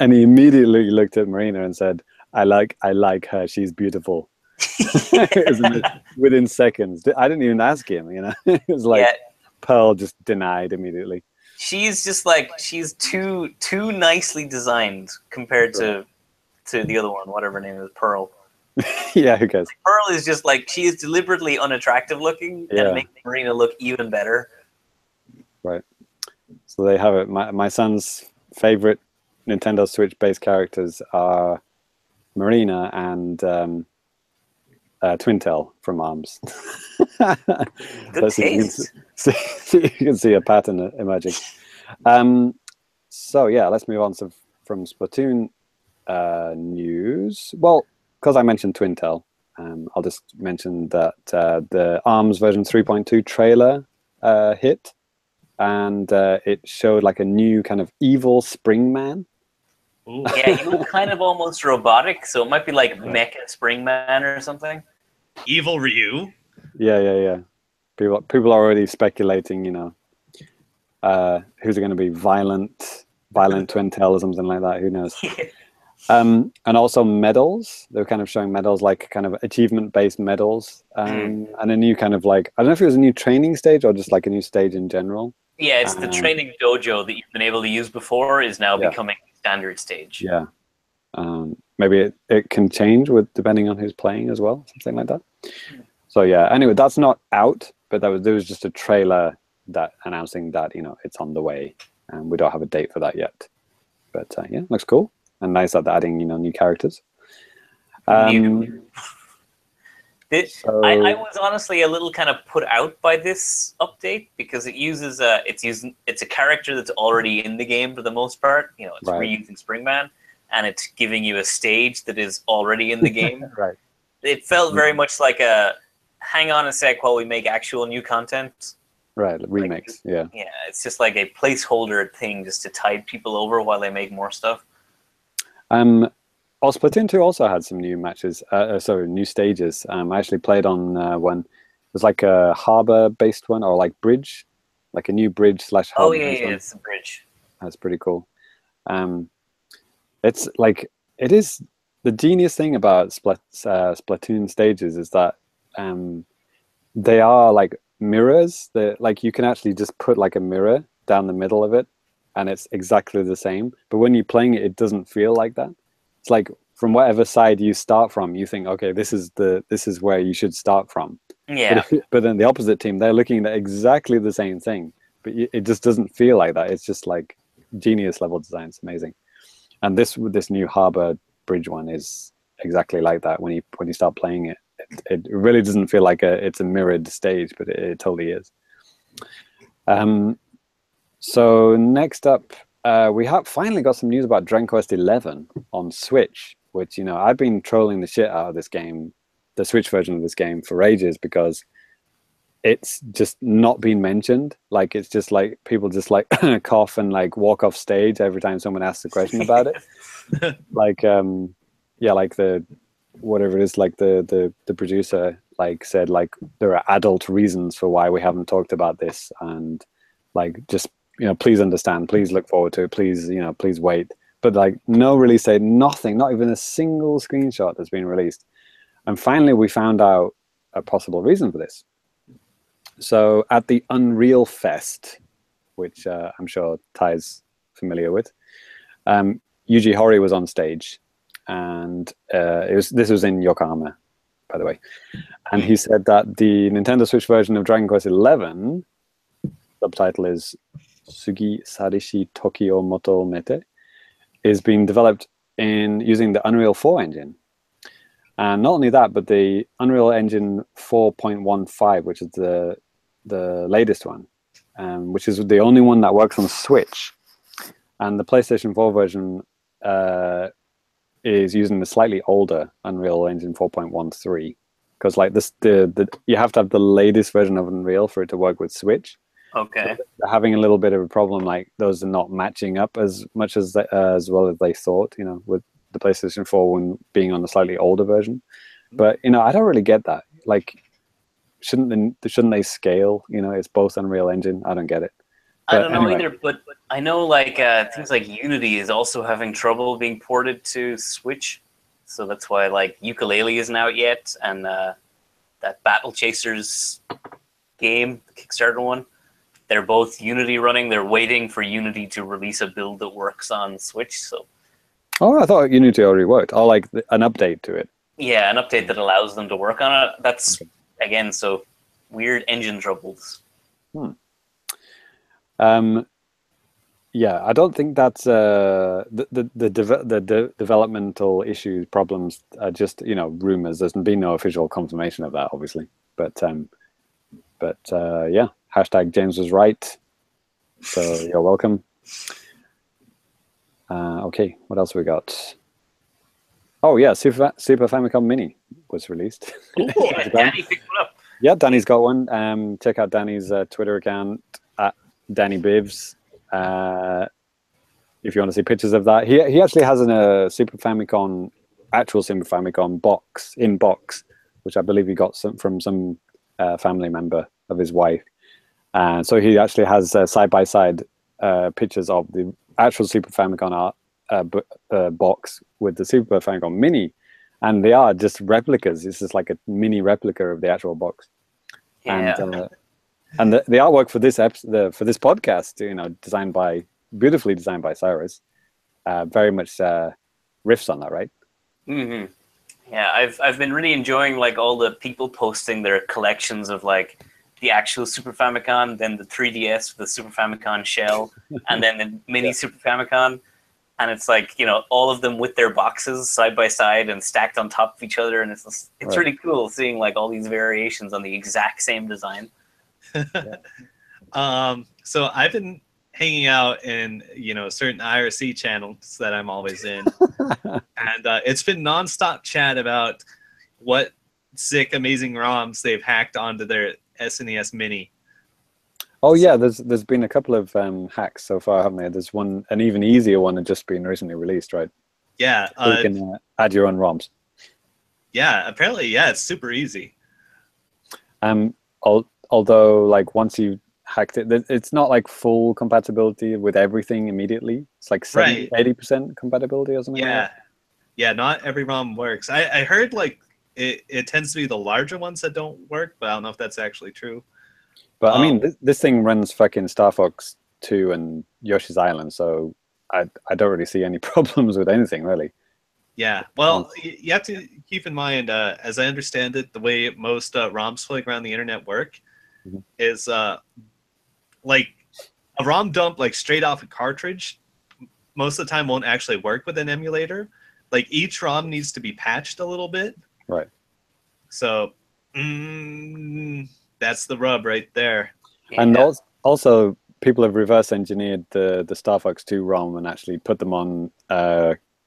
and he immediately looked at Marina and said, I like her, she's beautiful." Within seconds. I didn't even ask him, it was like, Pearl just denied immediately. She's just like, she's too nicely designed compared to the other one, whatever her name is, Pearl. Yeah, who cares? Pearl is just like, she is deliberately unattractive looking and makes Marina look even better. Right. So they have it. My son's favorite Nintendo Switch based characters are Marina and Twintel from ARMS. Good taste. You can see a pattern emerging. So yeah, let's move on from Splatoon news. Well, because I mentioned Twintel, I'll just mention that the ARMS version 3.2 trailer hit, and it showed like a new kind of evil Spring Man. Yeah, he looked kind of almost robotic, so it might be like Mecha Spring Man or something. Evil Ryu. Yeah. People are already speculating, who's it going to be? Violent Twintel or something like that. Who knows? And also medals. They were kind of showing medals, like kind of achievement-based medals, and a new kind of like, I don't know if it was a new training stage or just like a new stage in general. Yeah, it's the training dojo that you've been able to use before is now becoming standard stage. Yeah. Maybe it can change depending on who's playing as well, something like that. So yeah, anyway, that's not out, but there was just a trailer that announcing that, it's on the way, and we don't have a date for that yet. But yeah, looks cool. And nice that they're adding, new characters. I was honestly a little kind of put out by this update because it uses it's a character that's already in the game for the most part. It's reusing Springman, and it's giving you a stage that is already in the game. Right. It felt very much like a hang on a sec while we make actual new content. Right, remix. Yeah. Yeah, it's just like a placeholder thing just to tide people over while they make more stuff. Splatoon 2 also had some new matches, new stages. I actually played on one. It was like a harbor-based one, or like bridge, like a new bridge / harbor. Oh, yeah, it's a bridge. That's pretty cool. It's like, it is the genius thing about Splatoon stages is that they are like mirrors. Like you can actually just put like a mirror down the middle of it, and it's exactly the same. But when you're playing it, it doesn't feel like that. It's like from whatever side you start from, you think, okay, this is where you should start from. Yeah. But then the opposite team, they're looking at exactly the same thing, but it just doesn't feel like that. It's just like genius level design. It's amazing. And this new harbor bridge one is exactly like that. When you start playing it, it really doesn't feel like it's a mirrored stage, but it totally is. So next up, we have finally got some news about Dragon Quest XI on Switch, which, I've been trolling the shit out of this game, the Switch version of this game, for ages, because it's just not been mentioned. Like, it's just like people just like cough and like walk off stage every time someone asks a question about it. Like, like the whatever it is, like the producer like said, like, there are adult reasons for why we haven't talked about this, and like just please understand, please look forward to it, please please wait. But like no release date, nothing, not even a single screenshot has been released. And finally, we found out a possible reason for this. So at the Unreal Fest, which I'm sure Ty's familiar with, Yuji Horii was on stage, and this was in Yokohama, by the way, and he said that the Nintendo Switch version of Dragon Quest XI, subtitle is Sugi Sarishi Tokio Moto Mete, is being developed using the Unreal 4 engine. And not only that, but the Unreal Engine 4.15, which is the latest one, which is the only one that works on Switch. And the PlayStation 4 version is using the slightly older Unreal Engine 4.13, because like this, you have to have the latest version of Unreal for it to work with Switch. Okay. So they're having a little bit of a problem, like those are not matching up as much as well as they thought, with the PlayStation 4 one being on the slightly older version. But I don't really get that. Like, shouldn't they scale? It's both Unreal Engine. I don't get it. I don't know either, but I know like things like Unity is also having trouble being ported to Switch, so that's why like Yooka-Laylee isn't out yet, and that Battle Chasers game, the Kickstarter one, they're both Unity running. They're waiting for Unity to release a build that works on Switch. So. Oh, I thought Unity already worked. Or like an update to it. Yeah, an update that allows them to work on it. That's again so weird engine troubles. Yeah, I don't think that's the developmental issues problems are just rumors. There's been no official confirmation of that, obviously. But yeah, hashtag James was right. So you're welcome. Okay, what else we got? Oh yeah, Super Famicom Mini was released. Ooh, yeah, Danny picked one up. Yeah, Danny's got one. Check out Danny's Twitter account at Danny Bivs. If you want to see pictures of that, he actually has a actual Super Famicom box, which I believe he got from some family member of his wife. So he actually has side-by-side pictures of the actual Super Famicom box with the Super Famicom Mini, and they are just replicas. This is like a mini replica of the actual box. Yeah. And the artwork for this for this podcast, beautifully designed by Cyrus, very much riffs on that, right? Mm-hmm. Yeah, I've been really enjoying like all the people posting their collections of like the actual Super Famicom, then the 3DS with the Super Famicom shell, and then the mini Super Famicom. And it's like, all of them with their boxes side by side and stacked on top of each other. And it's really cool seeing like all these variations on the exact same design. So I've been hanging out in, certain IRC channels that I'm always in. And it's been nonstop chat about what sick, amazing ROMs they've hacked onto their SNES Mini. Oh yeah, there's been a couple of hacks so far, haven't there? There's an even easier one that just been recently released, right? Yeah. So you can add your own ROMs. Yeah, apparently, yeah, it's super easy. Although, like, once you hacked it, it's not like full compatibility with everything immediately. It's like 80% compatibility or something. Yeah. Like that. Yeah, not every ROM works. I heard like it tends to be the larger ones that don't work, but I don't know if that's actually true. But I mean, this thing runs fucking Star Fox 2 and Yoshi's Island, so I don't really see any problems with anything, really. Yeah, well, you have to keep in mind, as I understand it, the way most ROMs floating around the internet work is like a ROM dump, like straight off a cartridge, most of the time won't actually work with an emulator. Like each ROM needs to be patched a little bit. Right. So that's the rub right there. And also, people have reverse engineered the Star Fox 2 ROM and actually put them on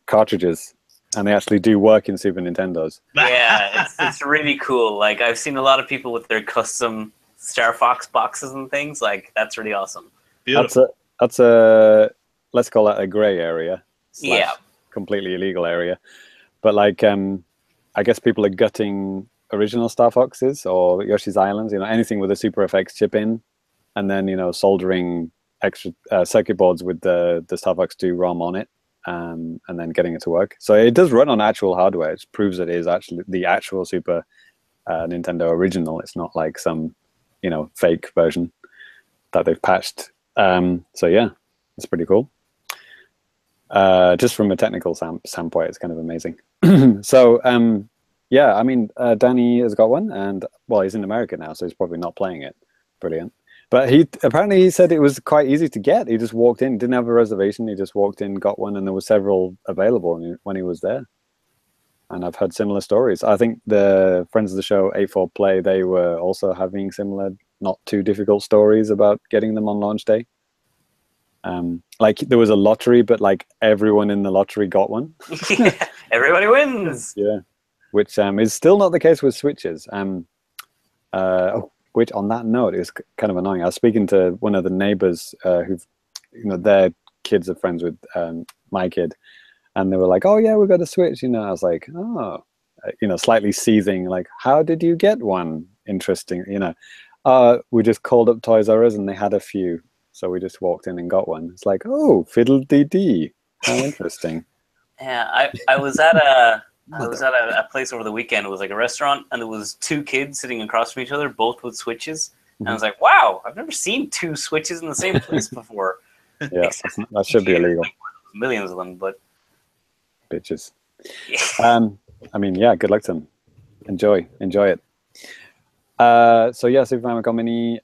cartridges, and they actually do work in Super Nintendos. Yeah, it's really cool. Like I've seen a lot of people with their custom Star Fox boxes and things. Like that's really awesome. Beautiful. That's a let's call that a gray area. Yeah. Completely illegal area. But like I guess people are gutting original Star Foxes or Yoshi's Islands, anything with a Super FX chip in, and then soldering extra circuit boards with the Star Fox 2 ROM on it, and then getting it to work. So it does run on actual hardware. It proves it is actually the actual Super Nintendo original. It's not like some fake version that they've patched. So yeah, it's pretty cool. Just from a technical standpoint, it's kind of amazing. So yeah, I mean, Danny has got one, and well, he's in America now, so he's probably not playing it. Brilliant. But he said it was quite easy to get. He just walked in, didn't have a reservation. He just walked in, got one, and there were several available when he was there. And I've heard similar stories. I think the friends of the show, A4 Play, they were also having similar, not too difficult stories about getting them on launch day. Like there was a lottery, but like everyone in the lottery got one. Yeah, everybody wins. Yeah, which is still not the case with Switches. Which on that note is kind of annoying. I was speaking to one of the neighbors who've, their kids are friends with my kid, and they were like, "Oh yeah, we got a Switch." I was like, "Oh," slightly seething, like, "How did you get one?" Interesting, we just called up Toys R Us and they had a few. So we just walked in and got one. It's like, oh, fiddle-dee-dee. How interesting. Yeah, I was at a place over the weekend. It was like a restaurant, and there was two kids sitting across from each other, both with Switches. And I was like, wow, I've never seen two Switches in the same place before. Yeah, that should be illegal. Like millions of them, but bitches. Yeah. I mean, yeah, good luck to them. Enjoy it. So yeah, Super Famicom Mini.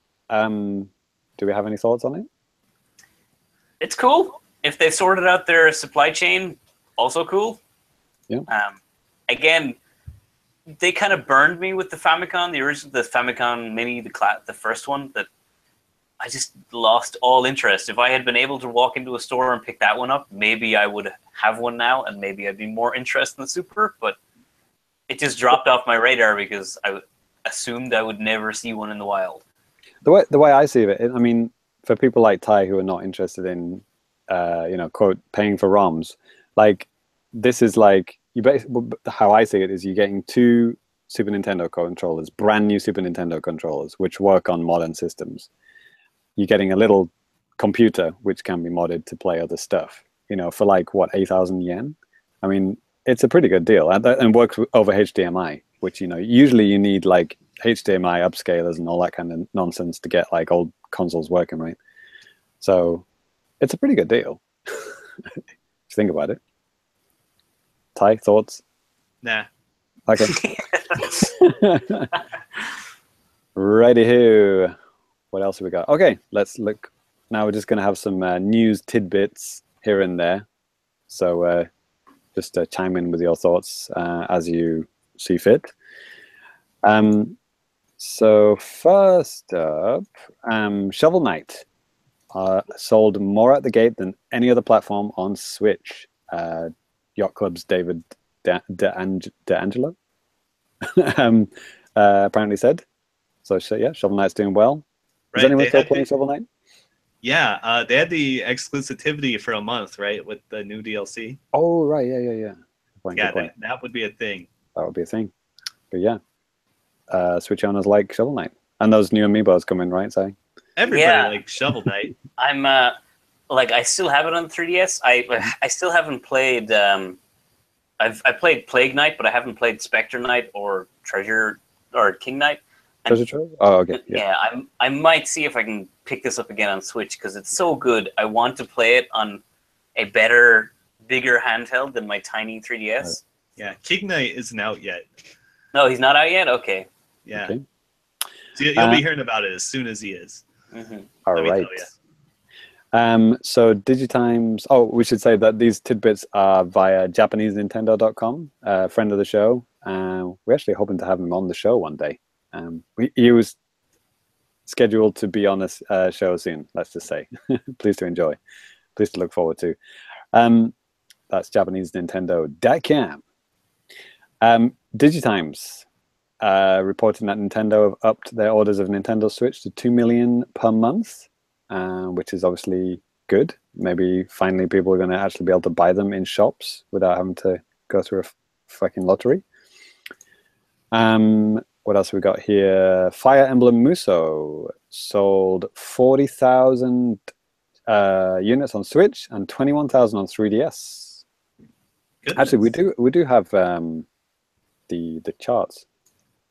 Do we have any thoughts on it? It's cool. If they've sorted out their supply chain, also cool. Yeah. Again, they kind of burned me with the Famicom, the Famicom Mini, the first one. That I just lost all interest. If I had been able to walk into a store and pick that one up, maybe I would have one now, and maybe I'd be more interested in the Super. But it just dropped off my radar because I assumed I would never see one in the wild. The way I see it, I mean, for people like Ty who are not interested in, quote, paying for ROMs, like this is like how I see it is you're getting two Super Nintendo controllers, brand new Super Nintendo controllers, which work on modern systems. You're getting a little computer which can be modded to play other stuff. For like what, 8,000 yen? I mean, it's a pretty good deal, and works over HDMI, which usually you need like HDMI upscalers and all that kind of nonsense to get like old consoles working, right? So it's a pretty good deal. If you think about it. Ty, thoughts? Nah. Okay. Righty ho. What else have we got? Okay, let's look. Now we're just going to have some news tidbits here and there. So just chime in with your thoughts as you see fit. So first up, Shovel Knight sold more at the gate than any other platform on Switch. Yacht Club's David DeAngelo apparently said. So yeah, Shovel Knight's doing well. Is anyone still playing Shovel Knight? Yeah, they had the exclusivity for a month, right, with the new DLC. Oh, right, yeah. That would be a thing. That would be a thing. But yeah, Switch owners like Shovel Knight, and those new amiibos coming, right? So everybody likes Shovel Knight. I'm I still have it on the 3DS. I still haven't played. I played Plague Knight, but I haven't played Spectre Knight or Treasure or King Knight. Treasure Trove? Oh, okay. Yeah, I might see if I can pick this up again on Switch because it's so good. I want to play it on a better, bigger handheld than my tiny 3DS. Right. Yeah, King Knight isn't out yet. No, he's not out yet? Okay. Yeah. Okay. So you'll be hearing about it as soon as he is. Mm-hmm. All right. So Digitimes. Oh, we should say that these tidbits are via JapaneseNintendo.com, friend of the show. We're actually hoping to have him on the show one day. He was scheduled to be on a show soon, let's just say. Please to enjoy. Please to look forward to. That's JapaneseNintendo.com. Digitimes reporting that Nintendo have upped their orders of Nintendo Switch to 2 million per month, which is obviously good. Maybe finally people are going to actually be able to buy them in shops without having to go through a fucking lottery. What else have we got here? Fire Emblem Muso sold 40,000 units on Switch and 21,000 on 3DS. Goodness. Actually, we do have the charts.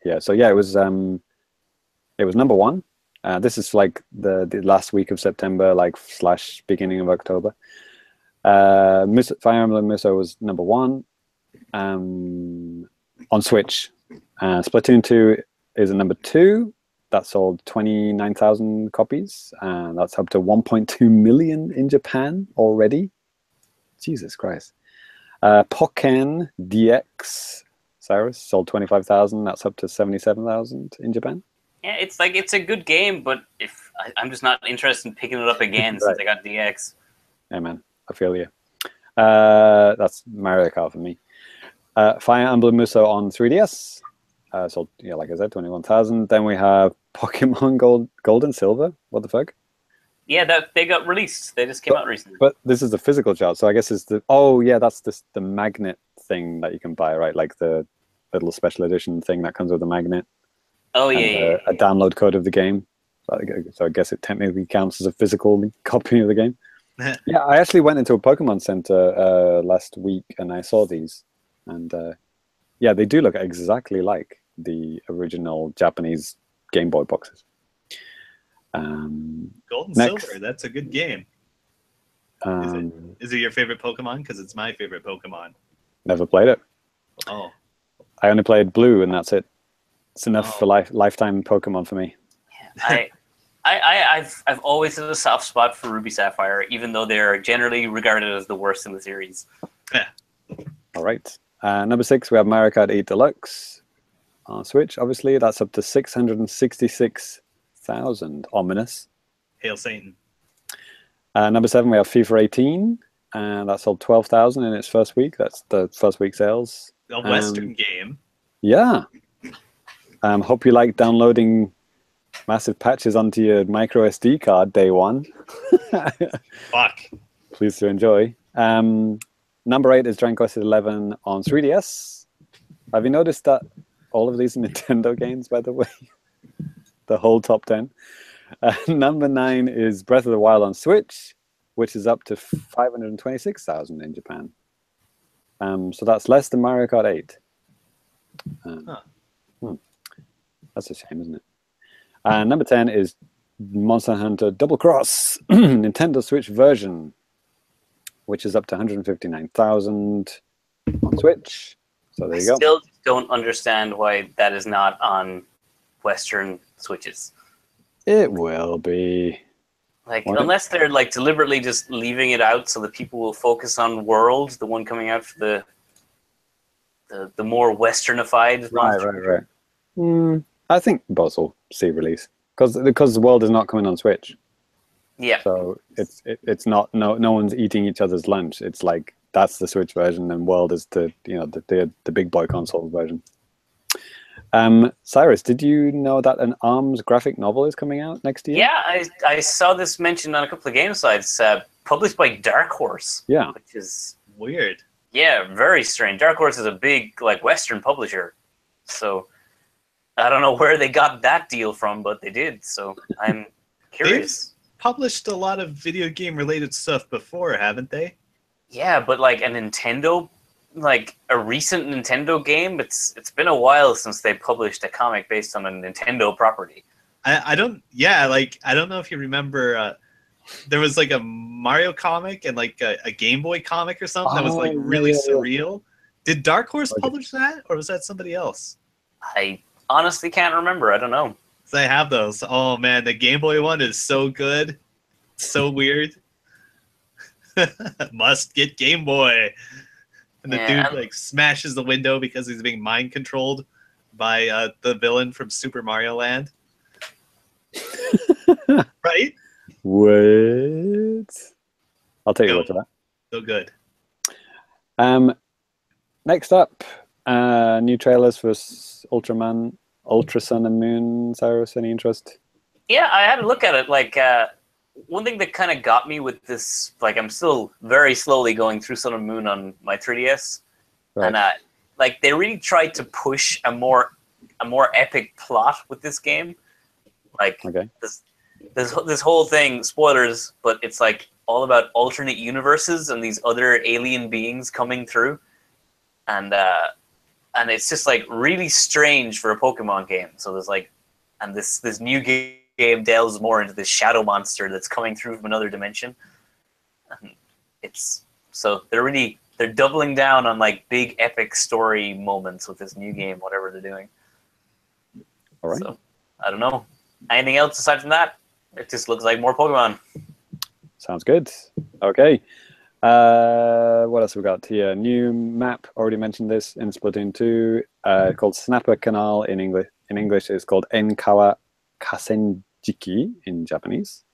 Yeah, so yeah, it was number one. This is like the last week of September, like / beginning of October. Fire Emblem Muso was number one on Switch. Splatoon 2 is at number 2. That sold 29,000 copies. That's up to 1.2 million in Japan already. Jesus Christ. Pokken DX, Cyrus, sold 25,000. That's up to 77,000 in Japan. Yeah, it's a good game, but if I'm just not interested in picking it up again Right. since I got DX. Yeah, man, I feel you. That's Mario Kart for me. Fire Emblem Muso on 3DS. So yeah, like I said, 21,000. Then we have Pokemon Gold and Silver. What the fuck? Yeah, they got released. They just came out recently. But this is the physical chart, so I guess it's that's the magnet thing that you can buy, right? Like the little special edition thing that comes with the magnet. Oh and, yeah. A download code of the game. So I guess it technically counts as a physical copy of the game. Yeah, I actually went into a Pokemon Center last week and I saw these, and yeah, they do look exactly like the original Japanese Game Boy boxes. Gold and next. Silver, that's a good game. Is it your favorite Pokemon? Because it's my favorite Pokemon. Never played it. Oh. I only played Blue, and that's it. It's enough for lifetime Pokemon for me. I've always had a soft spot for Ruby Sapphire, even though they're generally regarded as the worst in the series. Yeah. All right. Number 6, we have Mario Kart 8 Deluxe on Switch. Obviously, that's up to 666,000. Ominous. Hail Satan. Number 7, we have FIFA 18. That sold 12,000 in its first week. That's the first week sales. A Western game. Yeah. Hope you like downloading massive patches onto your micro SD card day one. Fuck. Pleased to enjoy. Number 8 is Dragon Quest 11 on 3DS. Have you noticed that all of these are Nintendo games, by the way? The whole top 10. Number 9 is Breath of the Wild on Switch, which is up to 526,000 in Japan. So that's less than Mario Kart 8. That's a shame, isn't it? Number 10 is Monster Hunter Double Cross Nintendo Switch version, which is up to 159,000 on Switch. So there you go. I still don't understand why that is not on Western Switches. It will be. Like, unless they're like deliberately just leaving it out so that people will focus on World, the one coming out for the more Westernified. Right. I think both will see release because the World is not coming on Switch. Yeah. So it's not no one's eating each other's lunch. It's like that's the Switch version, and World is the big boy console version. Cyrus, did you know that an ARMS graphic novel is coming out next year? Yeah, I saw this mentioned on a couple of game sites, published by Dark Horse. Yeah. Which is weird. Yeah, very strange. Dark Horse is a big like Western publisher, so I don't know where they got that deal from, but they did. So I'm curious. They've published a lot of video game related stuff before, haven't they? Yeah, but like a Nintendo. Like a recent Nintendo game, it's been a while since they published a comic based on a Nintendo property. I don't know if you remember, there was like a Mario comic and like a Game Boy comic or something that was like really surreal. Did Dark Horse publish that, or was that somebody else? I honestly can't remember. I don't know. So I have those. Oh man, the Game Boy one is so good, so weird. Must get Game Boy. And the dude like smashes the window because he's being mind controlled by the villain from Super Mario Land. Right? What? I'll take your word for that. So good. Next up, new trailers for Ultra Sun and Moon. Cyrus, any interest? Yeah, I had a look at it. Like, one thing that kind of got me with this, like, I'm still very slowly going through Sun and Moon on my 3DS, right. And like they really tried to push a more epic plot with this game. Like, this whole thing, spoilers, but it's like all about alternate universes and these other alien beings coming through, and it's just like really strange for a Pokemon game. So there's like, and this new game delves more into this shadow monster that's coming through from another dimension, and they're doubling down on like big epic story moments with this new game, whatever they're doing. All right. So I don't know. Anything else aside from that? It just looks like more Pokemon. Sounds good. Okay. What else we got here? New map. Already mentioned this in Splatoon 2. Called Snapper Canal in English. In English, it's called Enkawa Kasenjiki in Japanese.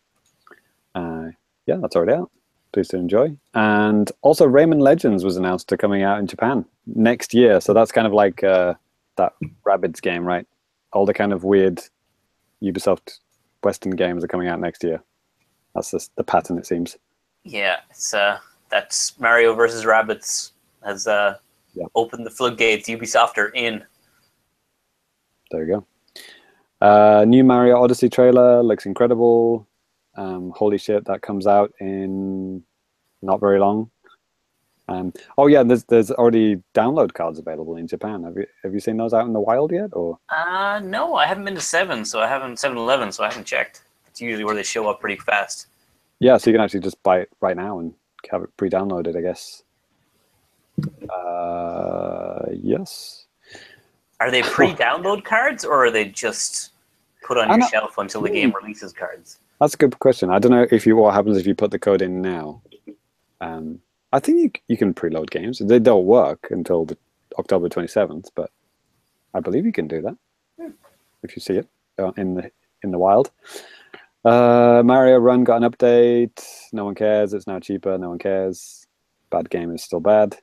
Yeah, that's already out. Please to enjoy. And also, Rayman Legends was announced to coming out in Japan next year. So that's kind of like that Rabbids game, right? All the kind of weird Ubisoft Western games are coming out next year. That's just the pattern, it seems. Yeah, it's that's Mario versus Rabbids has opened the floodgates. Ubisoft are in. There you go. New Mario Odyssey trailer looks incredible. Holy shit, that comes out in not very long. Oh yeah, there's already download cards available in Japan. Have you seen those out in the wild yet? Or no, I haven't been to 7-Eleven, so I haven't checked. It's usually where they show up pretty fast. Yeah, so you can actually just buy it right now and have it pre-downloaded, I guess. Yes. Are they pre-download cards, or are they just put on your shelf until the game releases cards? That's a good question. I don't know what happens if you put the code in now. I think you can preload games. They don't work until October 27th, but I believe you can do that if you see it in the wild. Mario Run got an update. No one cares. It's now cheaper. No one cares. Bad game is still bad.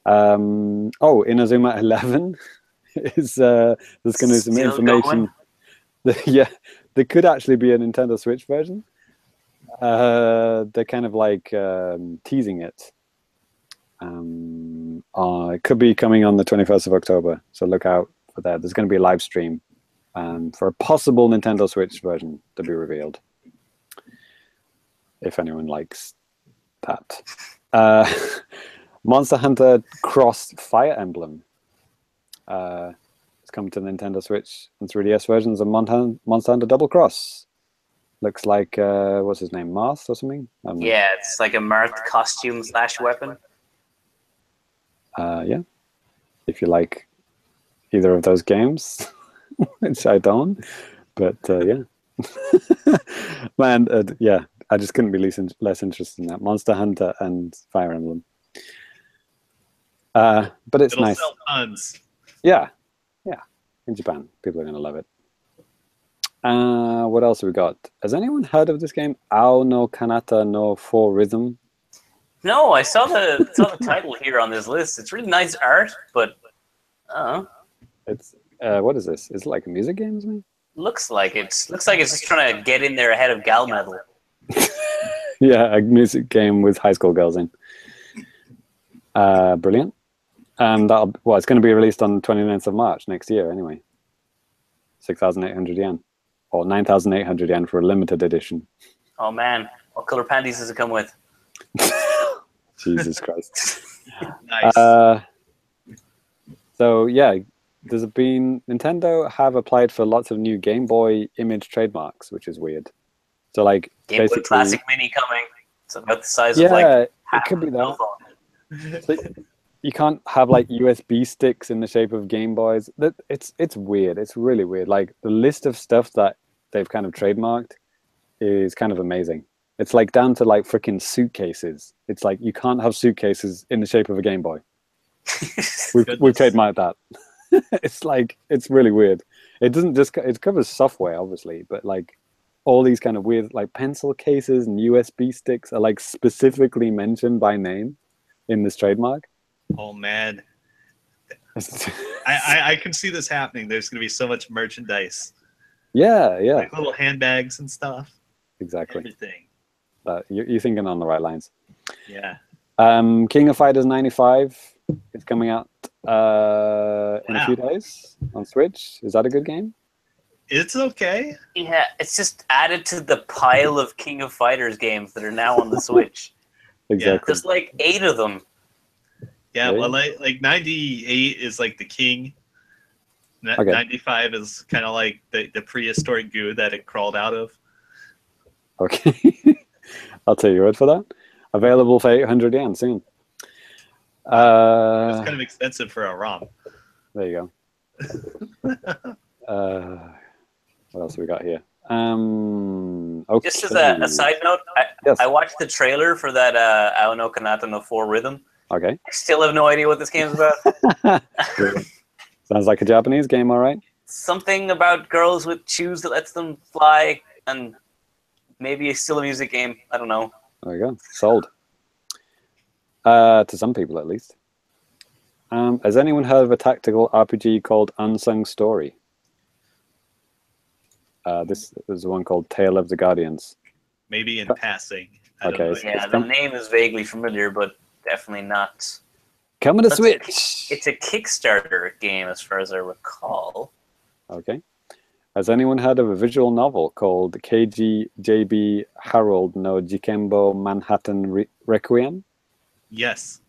Inazuma 11 is there's going to be some information. Yeah, there could actually be a Nintendo Switch version. They're kind of like teasing it. It could be coming on the 21st of October, so look out for that. There's going to be a live stream for a possible Nintendo Switch version to be revealed, if anyone likes that. Monster Hunter Cross Fire Emblem. It's coming to the Nintendo Switch and 3DS versions of Monster Hunter Double Cross. Looks like, what's his name, Marth or something? Yeah, it's like a Marth costume / weapon. Yeah. If you like either of those games, which I don't, but yeah. Man, yeah, I just couldn't be less interested in that. Monster Hunter and Fire Emblem. But it's nice. Sell tons. Yeah. In Japan, people are going to love it. What else have we got? Has anyone heard of this game? Ao no Kanata no 4 Rhythm? No, I saw the title here on this list. It's really nice art, but it's what is this? Is it like a music game or something? Looks like it's just trying to get in there ahead of Gal Metal. Yeah, a music game with high school girls in. Brilliant. And it's going to be released on the 29th of March next year anyway. 6,800 yen. Or 9,800 yen for a limited edition. Oh man, what color panties does it come with? Jesus Christ. Nice. So yeah, Nintendo have applied for lots of new Game Boy image trademarks, which is weird. So like Game Boy Classic Mini coming. It's about the size of like it could be that. So you can't have like USB sticks in the shape of Game Boys. It's weird. It's really weird. Like the list of stuff that they've kind of trademarked is kind of amazing. It's like down to like freaking suitcases. It's like you can't have suitcases in the shape of a Game Boy. We've trademarked that. It's really weird. It doesn't just it covers software obviously, but like all these kind of weird like pencil cases and USB sticks are like specifically mentioned by name in this trademark. Oh man, I can see this happening. There's going to be so much merchandise. Yeah. Like little handbags and stuff. Exactly. Everything. You're thinking on the right lines. Yeah. King of Fighters 95 is coming out in a few days on Switch. Is that a good game? It's okay. Yeah, it's just added to the pile of King of Fighters games that are now on the Switch. Exactly. There's like 8 of them. Yeah, Okay. well, like 98 is like the king. Okay. 95 is kind of like the prehistoric goo that it crawled out of. Okay. I'll take your word for that. Available for 800 yen soon. It's kind of expensive for a ROM. There you go. What else have we got here? Okay. Just as a side note, Yes. I watched the trailer for that Ao no Kanata no 4 Rhythm. Okay. I still have no idea what this game's about. Sounds like a Japanese game, all right. Something about girls with shoes that lets them fly, and maybe it's still a music game. I don't know. There we go. Sold. To some people, at least. Has anyone heard of a tactical RPG called Unsung Story? This is one called Tale of the Guardians. Maybe in passing. I Okay, don't know. so- Yeah, the name is vaguely familiar, but definitely not. Coming to That's Switch. It's a Kickstarter game, as far as I recall. Okay. Has anyone heard of a visual novel called KGJB Harold no Jikembo Manhattan Requiem? Yes.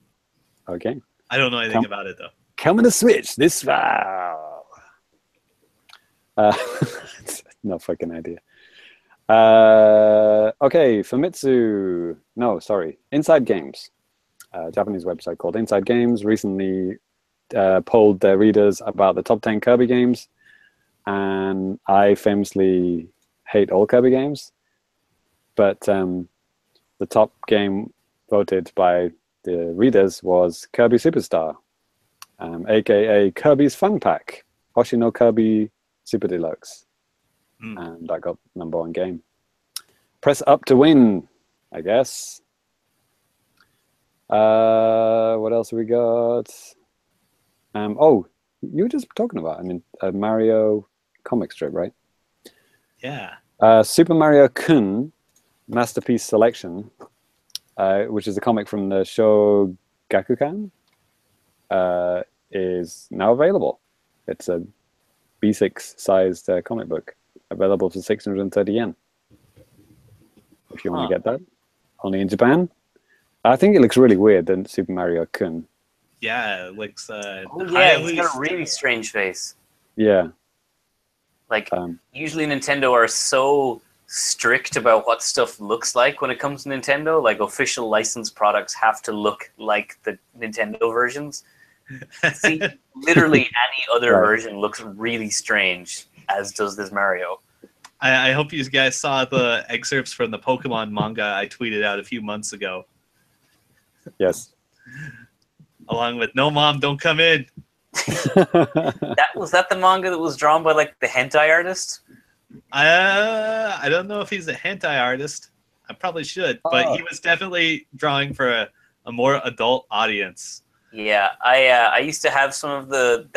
Okay. I don't know anything about it, though. Coming to Switch this fall. No fucking idea. Okay, Famitsu. No, sorry. Inside Games. A Japanese website called Inside Games recently polled their readers about the top 10 Kirby games. And I famously hate all Kirby games. But the top game voted by the readers was Kirby Superstar, aka Kirby's Fun Pack, Hoshino Kirby Super Deluxe. And that got #1 game. Press up to win, I guess. What else have we got? Oh, you were just talking about a Mario comic strip, right? Yeah. Super Mario Kun Masterpiece Selection, which is a comic from the show Gakukan, is now available. It's a B6 sized comic book, available for 630 yen. If you want to get that, only in Japan. I think it looks really weird than Super Mario Kun. Yeah, it looks. He's got a really strange face. Yeah. Like, usually Nintendo are so strict about what stuff looks like when it comes to Nintendo. Like, official licensed products have to look like the Nintendo versions. See, literally any other version looks really strange, as does this Mario. I hope you guys saw the excerpts from the Pokemon manga I tweeted out a few months ago. Yes. Along with No Mom, Don't Come In. Was that the manga that was drawn by like the hentai artist? I don't know if he's a hentai artist. I probably should, but he was definitely drawing for a more adult audience. Yeah, I used to have some of the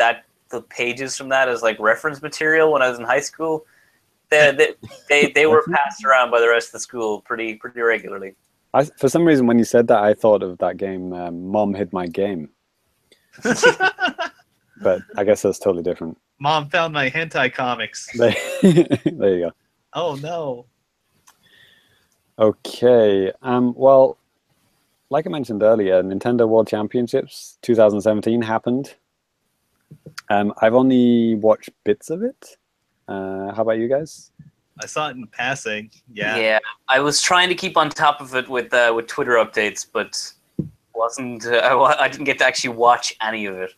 pages from that as like reference material when I was in high school. They were passed around by the rest of the school pretty regularly. For some reason, when you said that, I thought of that game, Mom Hid My Game. But I guess that's totally different. Mom found my hentai comics. There you go. Oh, no. Okay. Well, like I mentioned earlier, Nintendo World Championships 2017 happened. I've only watched bits of it. How about you guys? I saw it in passing. Yeah. Yeah, I was trying to keep on top of it with Twitter updates, but wasn't. I didn't get to actually watch any of it.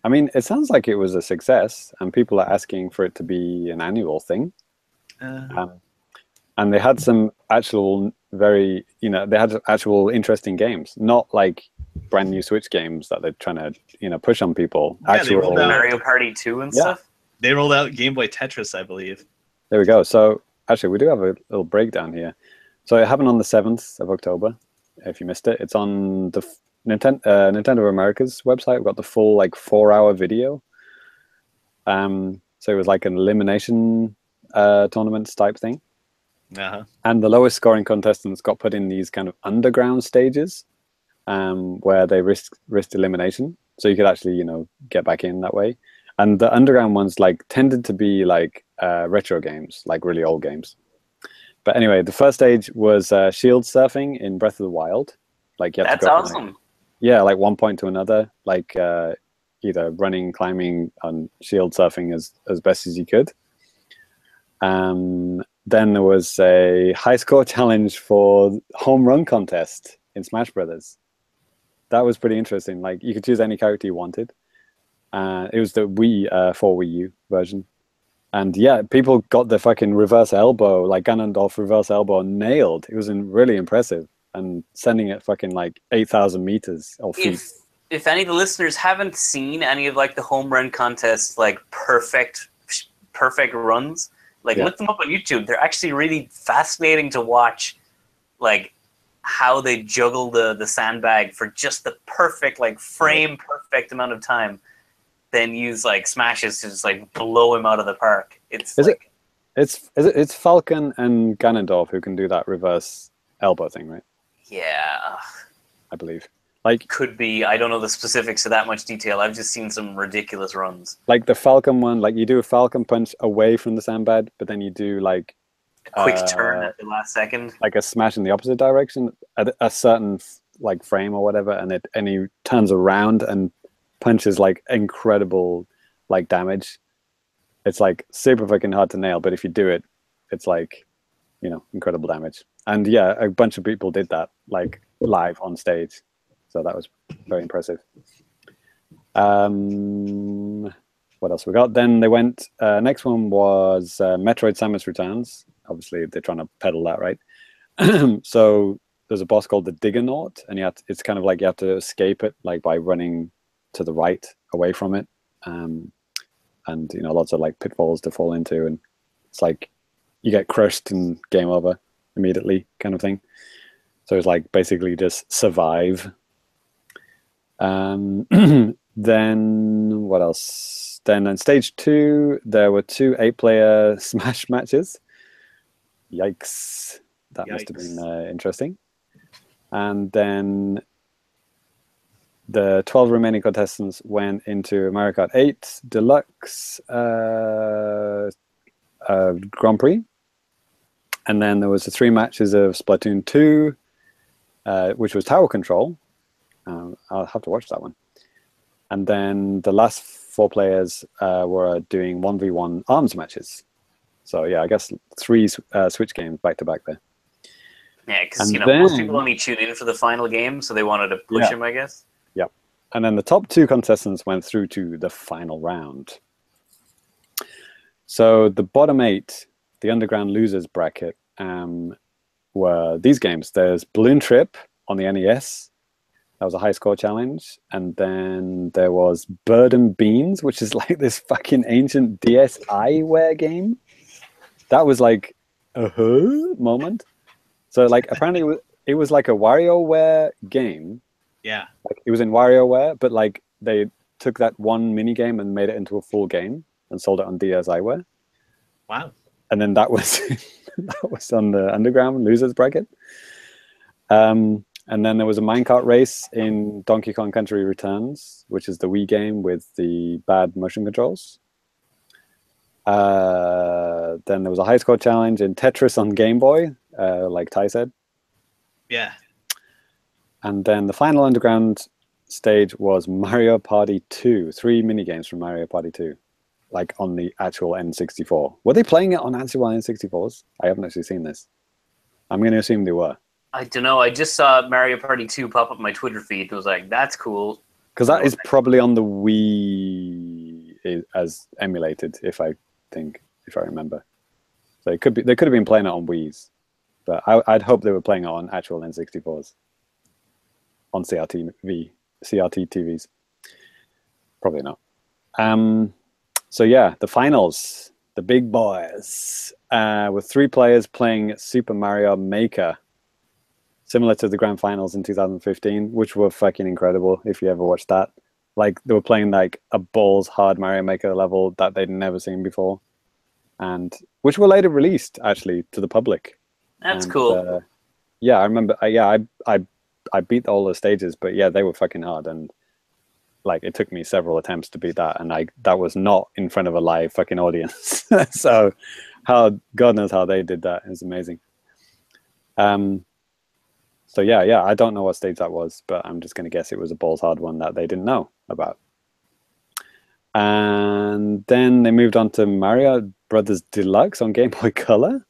I mean, it sounds like it was a success, and people are asking for it to be an annual thing. And they had some actual they had actual interesting games, not like brand new Switch games that they're trying to, push on people. Yeah, actual Mario Party 2 and stuff. They rolled out Game Boy Tetris, I believe. There we go. So actually, we do have a little breakdown here. So it happened on the 7th of October. If you missed it, it's on the Nintendo America's website. We've got the full 4-hour video. So it was like an elimination tournaments type thing. Uh-huh. And the lowest scoring contestants got put in these kind of underground stages where they risked elimination. So you could actually, get back in that way. And the underground ones like tended to be like retro games, like really old games. But anyway, the first stage was shield surfing in Breath of the Wild. Like you have That's to go awesome. like one point to another, like either running, climbing, and shield surfing as best as you could. Then there was a high score challenge for home run contest in Smash Brothers. That was pretty interesting. Like you could choose any character you wanted. It was the Wii for Wii U version. And yeah, people got the fucking reverse elbow, like Ganondorf reverse elbow nailed. It was really impressive. And sending it fucking like 8,000 meters or feet. If any of the listeners haven't seen any of like the home run contests, like perfect runs, like look them up on YouTube. They're actually really fascinating to watch, like how they juggle the sandbag for just the perfect, like perfect amount of time. Then use like smashes to just like blow him out of the park. It's Falcon and Ganondorf who can do that reverse elbow thing, right? Yeah, I believe. Like could be. I don't know the specifics of that much detail. I've just seen some ridiculous runs. Like the Falcon one, like you do a Falcon punch away from the sandbag, but then you do like a quick turn at the last second, like a smash in the opposite direction at a certain like frame or whatever, and he turns around and punches like incredible like damage. It's like super fucking hard to nail, but if you do it, it's like, you know, incredible damage. And yeah, a bunch of people did that like live on stage, so that was very impressive. What else we got? Then they went. Next one was Metroid: Samus Returns. Obviously, they're trying to peddle that, right? So there's a boss called the Diggernaut, and it's kind of like you have to escape it, like by running to the right away from it, and you know, lots of like pitfalls to fall into, and it's like you get crushed and game over immediately, kind of thing. So it's like basically just survive. Then what else? Then on stage 2, there were 2 8-player Smash matches. Yikes! That must have been interesting. And then the 12 remaining contestants went into Mario Kart 8 Deluxe Grand Prix. And then there was the 3 matches of Splatoon 2, which was Tower Control. I'll have to watch that one. And then the last 4 players were doing 1v1 arms matches. So yeah, I guess 3 Switch games back to back there. Yeah, because most people only tune in for the final game, so they wanted to push him, I guess. Yeah. And then the top 2 contestants went through to the final round. So the bottom 8, the underground losers bracket, were these games. There's Balloon Trip on the NES. That was a high score challenge. And then there was Bird and Beans, which is like this fucking ancient DSiWare game. That was like a moment. So like apparently it was like a WarioWare game. Yeah. Like it was in WarioWare, but like they took that one mini game and made it into a full game and sold it on DSiWare. Wow. And then that was that was on the underground losers bracket. And then there was a minecart race in Donkey Kong Country Returns, which is the Wii game with the bad motion controls. Then there was a high score challenge in Tetris on Game Boy, like Ty said. Yeah. And then the final underground stage was Mario Party 2, 3 minigames from Mario Party 2, like on the actual N64. Were they playing it on actual N64s? I haven't actually seen this. I'm going to assume they were. I don't know. I just saw Mario Party 2 pop up on my Twitter feed. And I was like, that's cool. Because that is probably on the Wii as emulated, if I remember. So it could be, they could have been playing it on Wii's, but I'd hope they were playing it on actual N64s, on CRT TVs. Probably not. So yeah, the finals, the big boys, with 3 players playing Super Mario Maker, similar to the grand finals in 2015, which were fucking incredible if you ever watched that. Like they were playing like a balls hard Mario Maker level that they'd never seen before, and which were later released actually to the public. That's cool. Yeah, I remember. I beat all the stages, but yeah, they were fucking hard. And like it took me several attempts to beat that, and that was not in front of a live fucking audience. So God knows how they did that. It's amazing. So yeah, I don't know what stage that was, but I'm just going to guess it was a balls hard one that they didn't know about. And then they moved on to Mario Brothers Deluxe on Game Boy Color.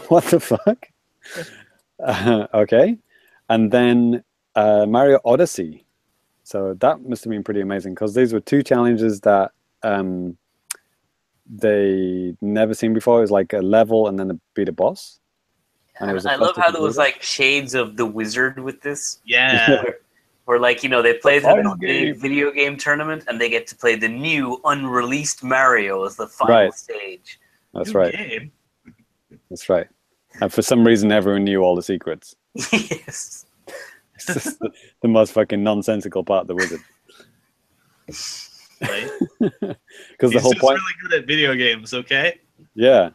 What the fuck? Okay. And then Mario Odyssey. So that must have been pretty amazing, because these were two challenges that they never seen before. It was like a level and then beat a boss. And it was I love how there was like shades of The Wizard with this. Yeah. Where like, you know, they play the big video game tournament and they get to play the new unreleased Mario as the final stage. That's New right. game. That's right. And for some reason, everyone knew all the secrets. Yes. It's just the most fucking nonsensical part of The Wizard. Right? Because the whole He's just point, really good at video games, okay? yeah,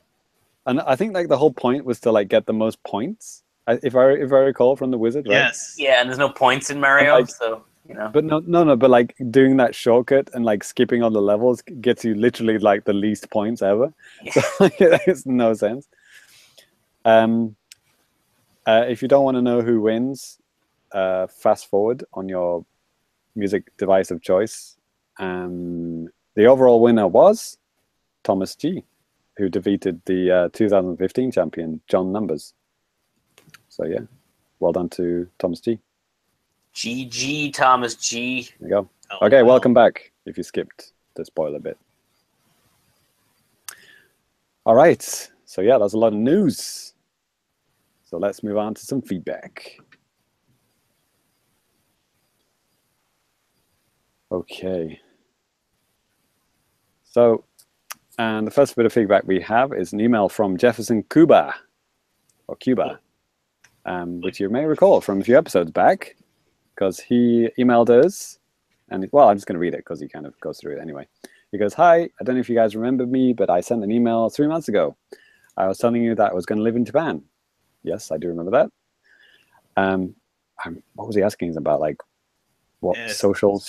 and I think like the whole point was to like get the most points. If I recall from The Wizard, right? Yes. Yeah, and there's no points in Mario, like, so you know. But no, but like doing that shortcut and like skipping all the levels gets you literally like the least points ever. So like, it makes no sense. If you don't want to know who wins, fast forward on your music device of choice. The overall winner was Thomas G, who defeated the 2015 champion John Numbers. So yeah, well done to Thomas G. GG, Thomas G. There you go. Oh, Okay, wow. welcome back. If you skipped the spoiler bit. All right. So yeah, that's a lot of news. So let's move on to some feedback. Okay. So, and the first bit of feedback we have is an email from Jefferson Cuba, which you may recall from a few episodes back, because he emailed us, and well, I'm just going to read it because he kind of goes through it anyway. He goes, "Hi, I don't know if you guys remember me, but I sent an email 3 months ago. I was telling you that I was going to live in Japan." Yes, I do remember that. What was he asking us about? Like, what social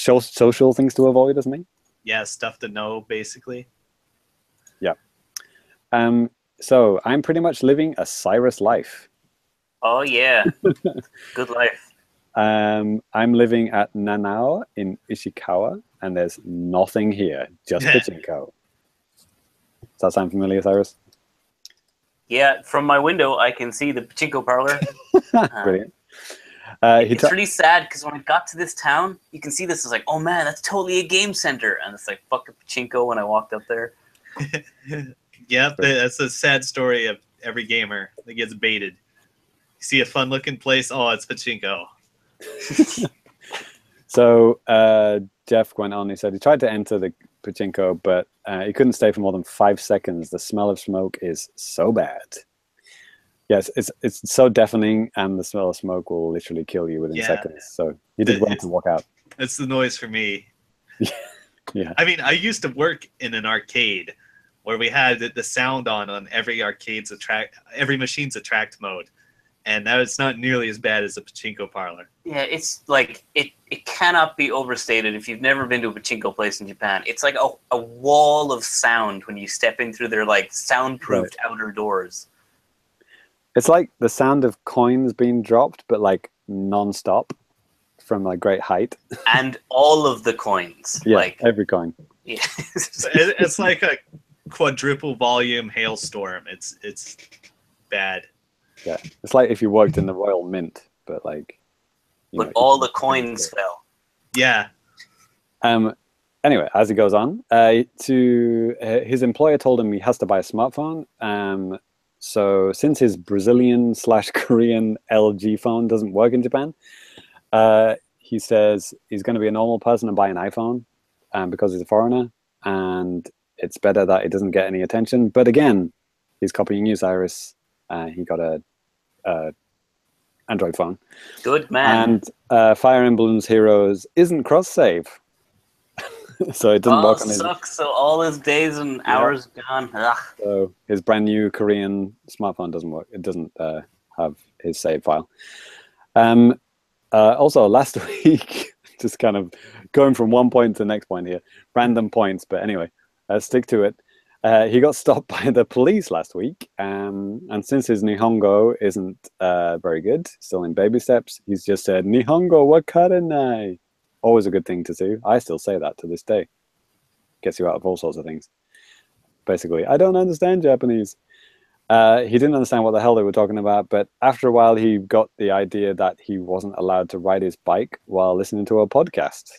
things to avoid or something? Yeah, stuff to know, basically. Yeah. So I'm pretty much living a Cyrus life. Oh yeah, good life. I'm living at Nanao in Ishikawa, and there's nothing here, just pachinko. Does that sound familiar, Cyrus? Yeah, from my window I can see the pachinko parlor. Brilliant. It's really sad because when I got to this town, you can see this. It's like, oh man, that's totally a game center, and it's like fuck a pachinko when I walked up there. Yep, that's a sad story of every gamer that gets baited. You see a fun-looking place, oh, it's pachinko. So Jeff went on. He said he tried to enter the pachinko, but he couldn't stay for more than 5 seconds. The smell of smoke is so bad. Yes, it's so deafening, and the smell of smoke will literally kill you within seconds. So you did well to walk out. It's the noise for me. Yeah. I mean, I used to work in an arcade where we had the sound on every every machine's attract mode, and that was not nearly as bad as a pachinko parlor. Yeah, it's like it cannot be overstated. If you've never been to a pachinko place in Japan, it's like a wall of sound when you step in through their like soundproofed outer doors. It's like the sound of coins being dropped, but like non-stop from like great height. And all of the coins. Yeah, like every coin. Yeah. It's like a quadruple volume hailstorm. It's bad. Yeah, it's like if you worked in the Royal Mint, but like. But all the coins fell. Yeah. Anyway, as it goes on, his employer told him he has to buy a smartphone. So since his Brazilian/Korean LG phone doesn't work in Japan, he says he's going to be a normal person and buy an iPhone because he's a foreigner, and it's better that it doesn't get any attention. But again, he's copying you, Cyrus. He got a Android phone. Good man. And Fire Emblem's Heroes isn't cross-save. So it doesn't work on his... sucks. So all his days and hours gone. Ugh. So his brand new Korean smartphone doesn't work. It doesn't have his save file. Also, last week, just kind of going from one point to the next point here. Random points, but anyway, stick to it. He got stopped by the police last week, and since his Nihongo isn't very good, still in baby steps, he's just said, Nihongo wa karenai. Always a good thing to do. I still say that to this day. Gets you out of all sorts of things. Basically, I don't understand Japanese. He didn't understand what the hell they were talking about, but after a while, he got the idea that he wasn't allowed to ride his bike while listening to a podcast.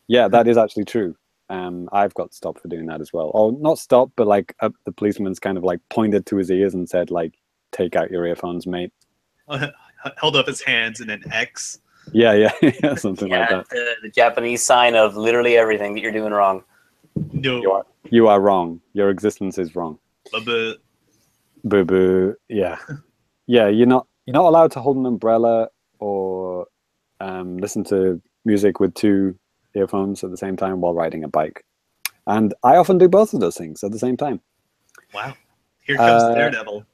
Yeah, that is actually true. I've got stopped for doing that as well. Or not stopped, but like the policeman's kind of like pointed to his ears and said, like, take out your earphones, mate. Held up his hands and an X. Yeah, something like that. The Japanese sign of literally everything that you're doing wrong. No. You are wrong. Your existence is wrong. Boo boo. Yeah. Yeah, you're not allowed to hold an umbrella or listen to music with two earphones at the same time while riding a bike. And I often do both of those things at the same time. Wow. Here comes Daredevil.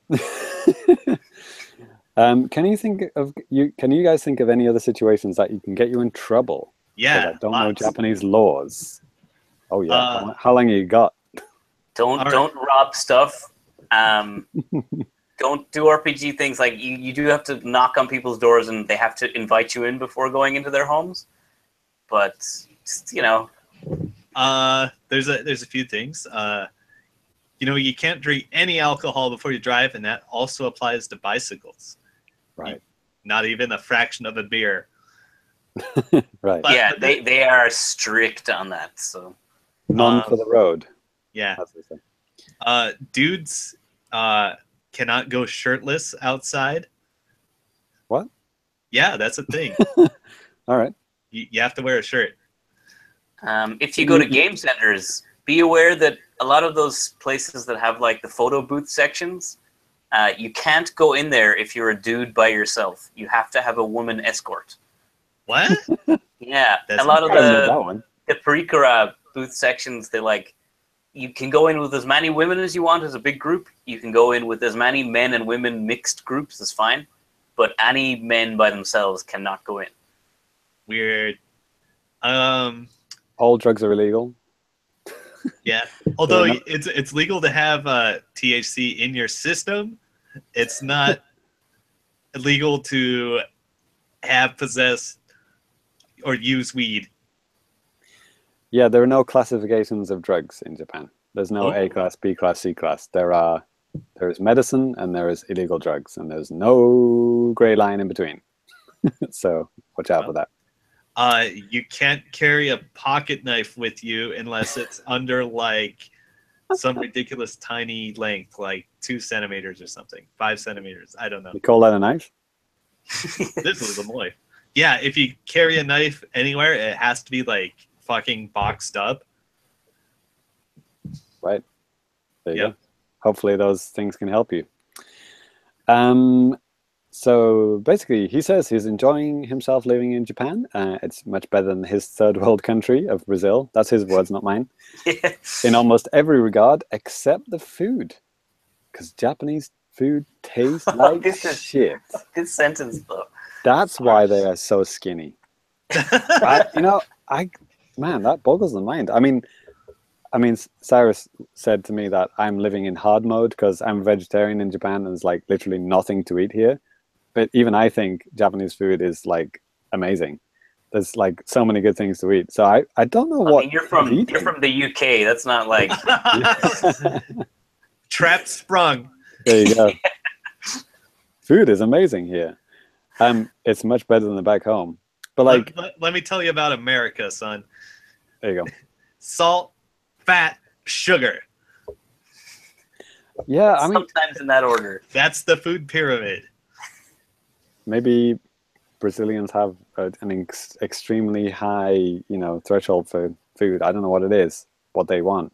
Can you guys think of any other situations that you can get you in trouble? Yeah. I don't know Japanese laws. Oh yeah. How long have you got? Don't rob stuff. Don't do RPG things. Like you do have to knock on people's doors and they have to invite you in before going into their homes. But just, there's a few things. You can't drink any alcohol before you drive, and that also applies to bicycles. Right. Not even a fraction of a beer. Right. But, yeah, they are strict on that. So none for the road. Yeah. Dudes cannot go shirtless outside. What? Yeah, that's a thing. All right. You have to wear a shirt. If you go to game centers, be aware that a lot of those places that have like the photo booth sections, you can't go in there if you're a dude by yourself. You have to have a woman escort. What? Yeah, That's a lot of the perikara booth sections, you can go in with as many women as you want as a big group. You can go in with as many men and women mixed groups as fine, but any men by themselves cannot go in. Weird. All drugs are illegal. Yeah, although it's legal to have THC in your system, it's not illegal to have, possess, or use weed. Yeah, there are no classifications of drugs in Japan. There's no A class, B class, C class. There is medicine and there is illegal drugs, and there's no gray line in between. So watch out for that. You can't carry a pocket knife with you unless it's under like some ridiculous tiny length, like 2 centimeters or something, 5 centimeters. I don't know. You call that a knife? This is a knife. Yeah, if you carry a knife anywhere, it has to be like fucking boxed up. Right. There you go. Hopefully those things can help you. So basically, he says he's enjoying himself living in Japan. It's much better than his third world country of Brazil. That's his words, not mine. In almost every regard, except the food. Because Japanese food tastes like shit. Good sentence, though. That's why they are so skinny. Man, that boggles the mind. I mean, Cyrus said to me that I'm living in hard mode because I'm a vegetarian in Japan and there's like literally nothing to eat here. But even I think Japanese food is like amazing. There's like so many good things to eat. So I don't know what. I mean, you're from the UK. That's not like trap sprung. There you go. Food is amazing here. It's much better than the back home. But like, let me tell you about America, son. There you go. Salt, fat, sugar. Yeah, I mean, sometimes in that order. That's the food pyramid. Maybe Brazilians have an extremely high, threshold for food. I don't know what it is, what they want.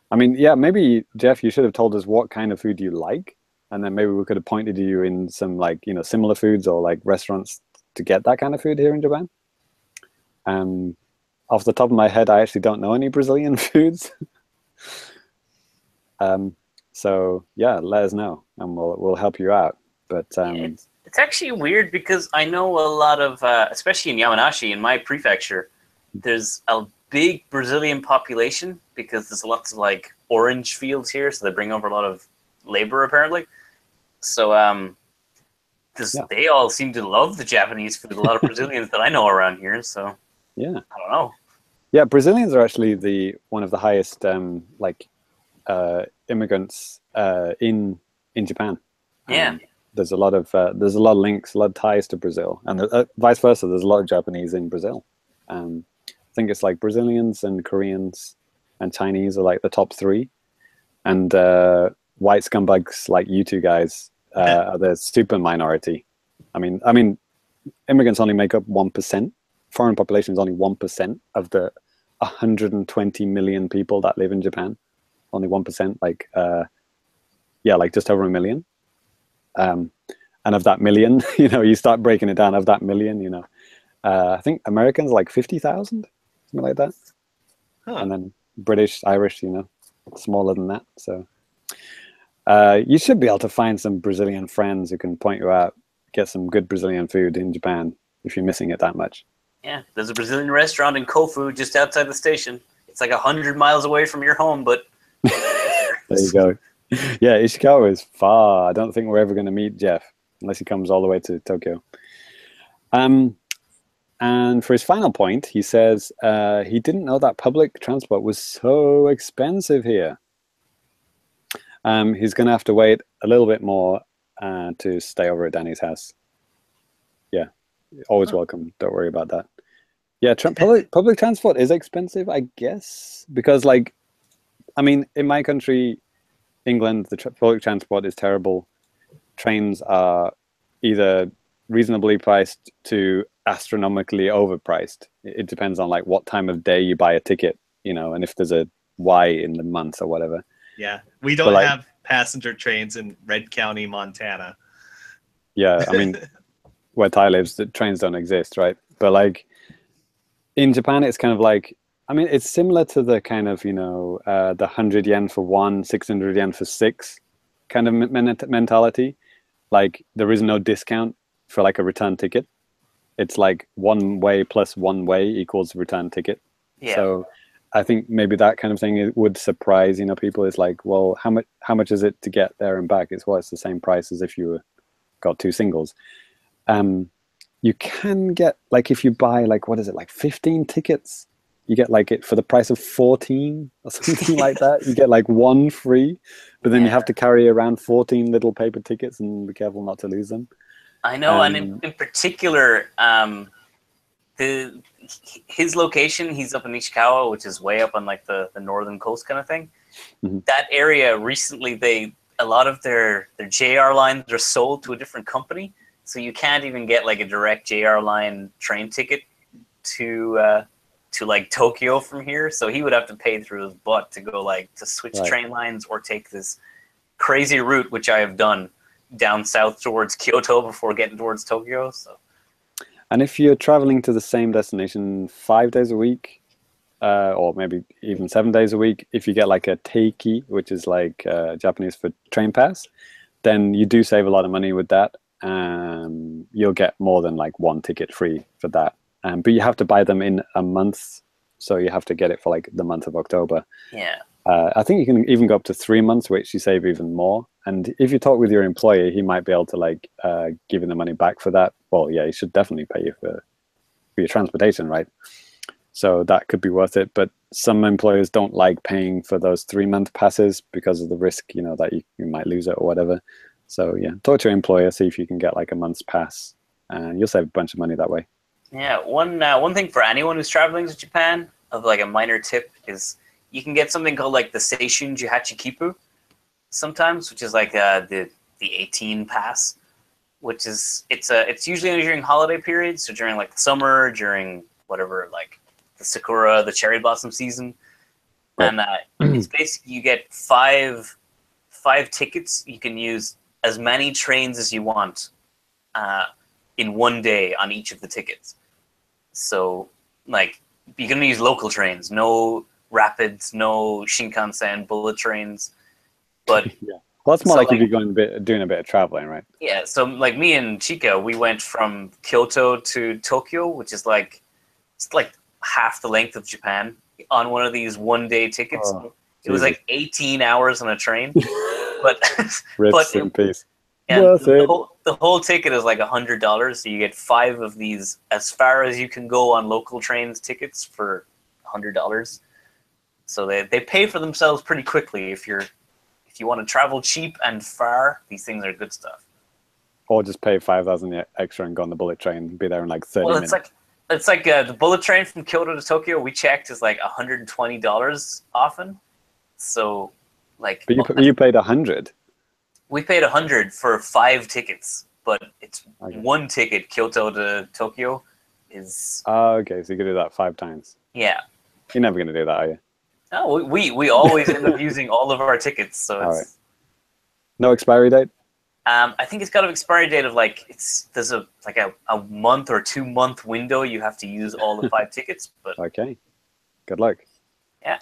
I mean, yeah, maybe Jeff, you should have told us what kind of food you like, and then maybe we could have pointed you in some similar foods or like restaurants to get that kind of food here in Japan. Off the top of my head, I actually don't know any Brazilian foods. So yeah, let us know, and we'll help you out. But it's actually weird because I know a lot of, especially in Yamanashi, in my prefecture, there's a big Brazilian population because there's lots of like orange fields here, so they bring over a lot of labor apparently. So they all seem to love the Japanese food. A lot of Brazilians that I know around here. So yeah, I don't know. Yeah, Brazilians are actually one of the highest immigrants in Japan. Yeah. There's a lot of links, a lot of ties to Brazil, and vice versa. There's a lot of Japanese in Brazil. I think it's like Brazilians and Koreans and Chinese are like the top three, and white scumbags like you two guys are the super minority. I mean, immigrants only make up 1%. Foreign population is only 1% of the 120 million people that live in Japan. Only 1%, like just over a million. And of that million, you start breaking it down. Of that million, I think Americans like 50,000, something like that. Huh. And then British, Irish, smaller than that. So you should be able to find some Brazilian friends who can point you out, get some good Brazilian food in Japan if you're missing it that much. Yeah, there's a Brazilian restaurant in Kofu just outside the station. It's like 100 miles away from your home, but there you go. Yeah, Ishikawa is far. I don't think we're ever going to meet Jeff unless he comes all the way to Tokyo. And for his final point, he says he didn't know that public transport was so expensive here. He's going to have to wait a little bit more to stay over at Danny's house. Yeah, always welcome. Don't worry about that. Yeah, public transport is expensive, I guess, because in my country, England, the public transport is terrible. Trains are either reasonably priced to astronomically overpriced. It depends on what time of day you buy a ticket, and if there's a Y in the month or whatever. Yeah, we don't have passenger trains in Red County, Montana. Yeah, where Ty lives, the trains don't exist, right? But in Japan, it's kind of it's similar to the kind of, the 100 yen for 1, 600 yen for 6 kind of mentality. There is no discount for a return ticket. It's one way plus one way equals return ticket. Yeah. So I think maybe that kind of thing would surprise, people. It's well, how much is it to get there and back? It's the same price as if you got 2 singles. You can get, if you buy 15 tickets, you get it for the price of 14 or something like that. You get 1 free, but then you have to carry around 14 little paper tickets and be careful not to lose them. I know, and in particular, his location, he's up in Ishikawa, which is way up on the northern coast kind of thing. Mm-hmm. That area recently, a lot of their JR lines are sold to a different company, so you can't even get a direct JR line train ticket to Tokyo from here. So he would have to pay through his butt to go to switch train lines or take this crazy route, which I have done down south towards Kyoto before getting towards Tokyo. So. And if you're traveling to the same destination 5 days a week, or maybe even 7 days a week, if you get a teiki, which is Japanese for train pass, then you do save a lot of money with that. You'll get more than 1 ticket free for that. But you have to buy them in a month, so you have to get it for the month of October. Yeah. I think you can even go up to 3 months, which you save even more. And if you talk with your employer, he might be able to give you the money back for that. Well, yeah, he should definitely pay you for your transportation, right? So that could be worth it. But some employers don't like paying for those 3-month passes because of the risk, that you might lose it or whatever. So yeah, talk to your employer, see if you can get a month's pass, and you'll save a bunch of money that way. Yeah, one thing for anyone who's traveling to Japan, of a minor tip, is you can get something called the Seishun Jihachikipu sometimes, which is the 18 pass, which is it's usually during holiday periods, so during the summer, during whatever the sakura, the cherry blossom season, and it's basically you get five tickets. You can use as many trains as you want in one day on each of the tickets. So you're gonna use local trains, no rapids, no Shinkansen, bullet trains. But yeah, well, that's more if you're doing a bit of traveling, right? Yeah. So me and Chika, we went from Kyoto to Tokyo, which is it's half the length of Japan on one of these one-day tickets. Oh, it was like 18 hours on a train, but Rest in peace. and Worth it. the whole ticket is like $100, so you get 5 of these as far as you can go on local trains tickets for $100. So they pay for themselves pretty quickly if you want to travel cheap and far. These things are good stuff. Or just pay 5,000 extra and go on the bullet train and be there in like 30 minutes. It's like the bullet train from Kyoto to Tokyo. We checked is like $120 often. So like, but you paid 100. We paid 100 for 5 tickets, but it's Okay. one ticket Kyoto to Tokyo is. Okay, so you could do that 5 times. Yeah. You're never going to do that, are you? No, we always end up using all of our tickets. So it's. All right. No expiry date? I think it's got an expiry date of like there's a month or 2 month window you have to use all the 5 tickets. But Okay. Good luck. yeah.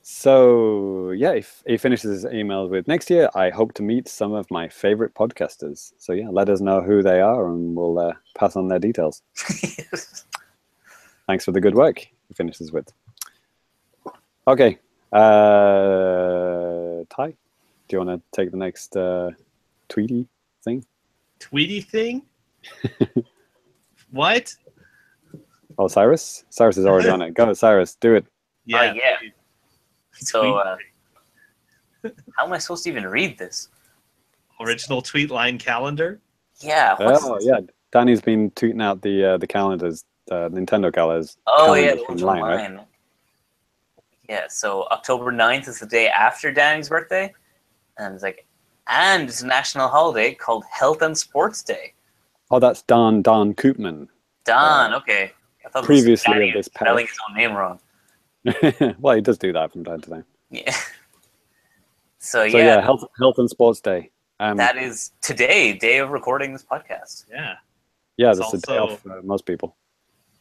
So yeah, if he finishes his email with next year, I hope to meet some of my favorite podcasters. So yeah, let us know who they are and we'll pass on their details. Thanks for the good work, he finishes with. Okay. Ty, do you want to take the next Tweety thing? Tweety thing? What? Oh, Cyrus? Cyrus is already on it. Go, Cyrus, do it. Yeah. Tweet. So how am I supposed to even read this? Original tweet line calendar? Yeah. Oh, yeah. Danny's been tweeting out the calendars, Nintendo calendars. Oh, yeah, calendars the ones online, right? online. Yeah, so October 9th is the day after Danny's birthday. And it's a national holiday called Health and Sports Day. Oh, that's Don Koopman. Don, okay. I thought Previously Danny of this was spelling parish. his own name wrong. Well, he does do that from time to time. Yeah. So yeah, health and sports day. That is today, day of recording this podcast. Yeah. Yeah, It's that's a day also- off for most people.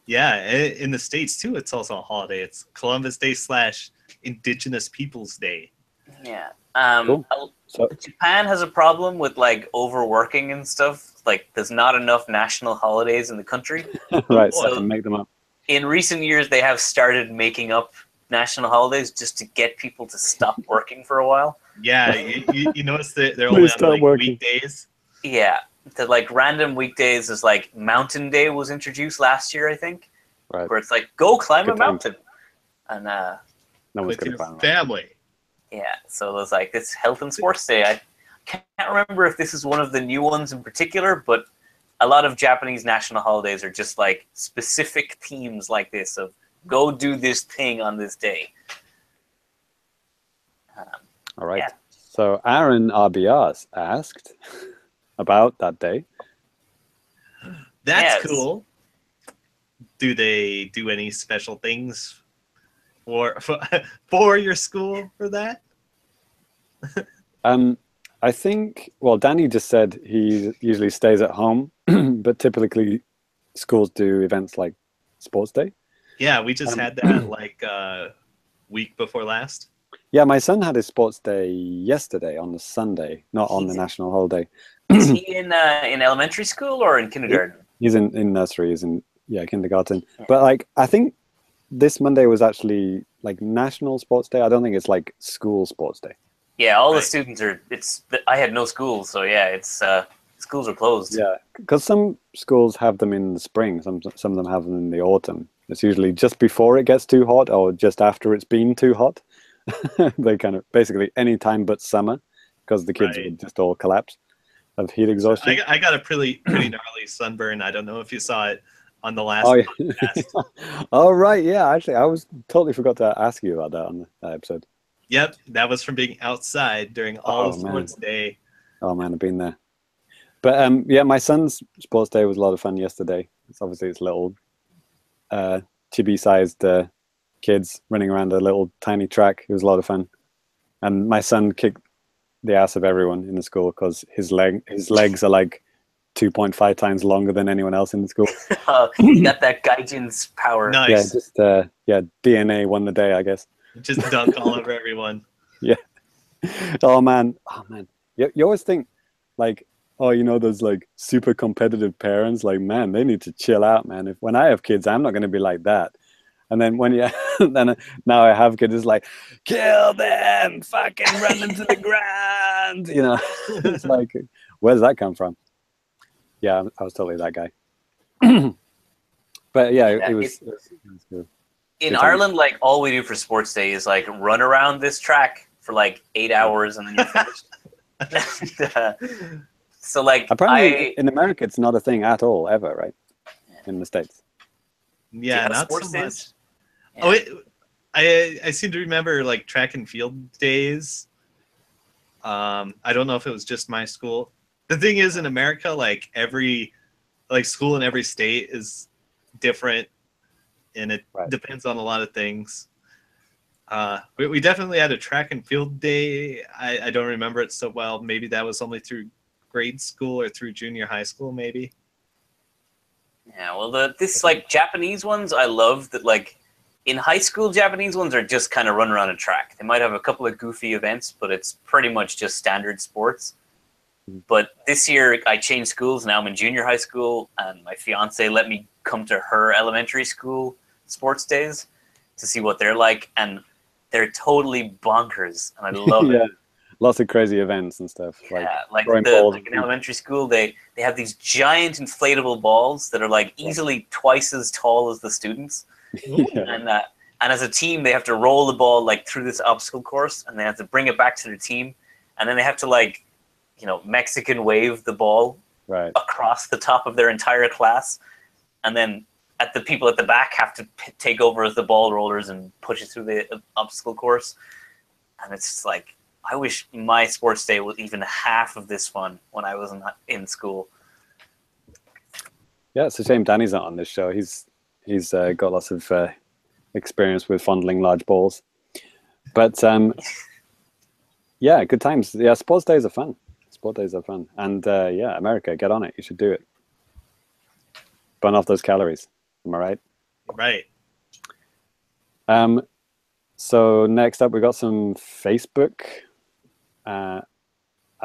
Yeah, in the States too, it's also a holiday. It's Columbus Day / Indigenous Peoples Day. Yeah. Cool. So Japan has a problem with like overworking and stuff. Like there's not enough national holidays in the country. right, so So- I can make them up. In recent years, they have started making up national holidays just to get people to stop working for a while. Yeah, you notice that they're only Please on stop like working. weekdays. Yeah. The like random weekdays is like Mountain Day was introduced last year, I think, Right. where it's like go climb Good a time. mountain. And No one's With going to your find them. family. yeah, so there's like this Health and Sports Day. I can't remember if this is one of the new ones in particular, but a lot of Japanese national holidays are just like specific themes like this of go do this thing on this day. All right. Yeah. So Aaron RBR asked about that day. That's Yes. cool. Do they do any special things for your school for that? I think, well, Danny just said he usually stays at home, but typically schools do events like Sports Day. Yeah, we just had that like week before last. Yeah, my son had his Sports Day yesterday on the Sunday, not on the He's- national holiday. Is he in elementary school or in kindergarten? He's in nursery, he's in kindergarten. But like, I think this Monday was actually like National Sports Day. I don't think it's like school sports day. Yeah, all the Right. students are. I had no school, so yeah, it's schools are closed. Yeah, because some schools have them in the spring, some of them have them in the autumn. It's usually just before it gets too hot or just after it's been too hot. They kind of basically any time but summer, because the kids Right. would just all collapse of heat exhaustion. I got a pretty gnarly sunburn. I don't know if you saw it on the last Oh, yeah. podcast. Oh, right. Yeah, actually, I was totally forgot to ask you about that on that episode. Yep, that was from being outside during all Oh, of Sports Day. Oh, man, I've been there. But yeah, my son's sports day was a lot of fun yesterday. It's obviously it's little chibi-sized kids running around a little tiny track. It was a lot of fun. And my son kicked the ass of everyone in the school because his legs are like 2.5 times longer than anyone else in the school. You got that Gaijin's power. Nice. Yeah, just DNA won the day, I guess. Just dunk all over everyone. Oh man, you always think like oh, you know, those like super competitive parents, like, man, they need to chill out, man. If when I have kids, I'm not going to be like that. And then when you, then now I have kids, it's like, kill them, fucking run them to the ground. You know, it's like, where does that come from? Yeah, I was totally that guy. But yeah, it was good. In Ireland, like all we do for sports day is like run around this track for like 8 hours and then you're finished. So like apparently in America it's not a thing at all ever, right? In the States. Yeah, not so much. Days? Yeah. Oh, I seem to remember like track and field days. I don't know if it was just my school. The thing is, in America, like every school in every state is different, and it depends on a lot of things. We definitely had a track and field day. I don't remember it so well. Maybe that was only through grade school or through junior high school, maybe. Yeah, well, this like Japanese ones, I love that. Like in high school, Japanese ones are just kind of run around a track. They might have a couple of goofy events, but it's pretty much just standard sports. But this year, I changed schools. Now I'm in junior high school, and my fiance let me come to her elementary school sports days to see what they're like, and they're totally bonkers, and I love it. Lots of crazy events and stuff. Yeah, like in elementary school, they have these giant inflatable balls that are like easily twice as tall as the students, and as a team, they have to roll the ball like through this obstacle course, and they have to bring it back to their team, and then they have to like, you know, Mexican wave the ball across the top of their entire class, and then the people at the back have to take over as the ball rollers and push it through the obstacle course, and it's just like, I wish my sports day was even half of this fun when I was in school. Yeah, it's a shame Danny's not on this show. He's got lots of experience with fondling large balls, but yeah, good times. Yeah, sports days are fun. Sport days are fun, and yeah, America, get on it. You should do it. Burn off those calories. Am I right? Right. So next up, we got some Facebook. I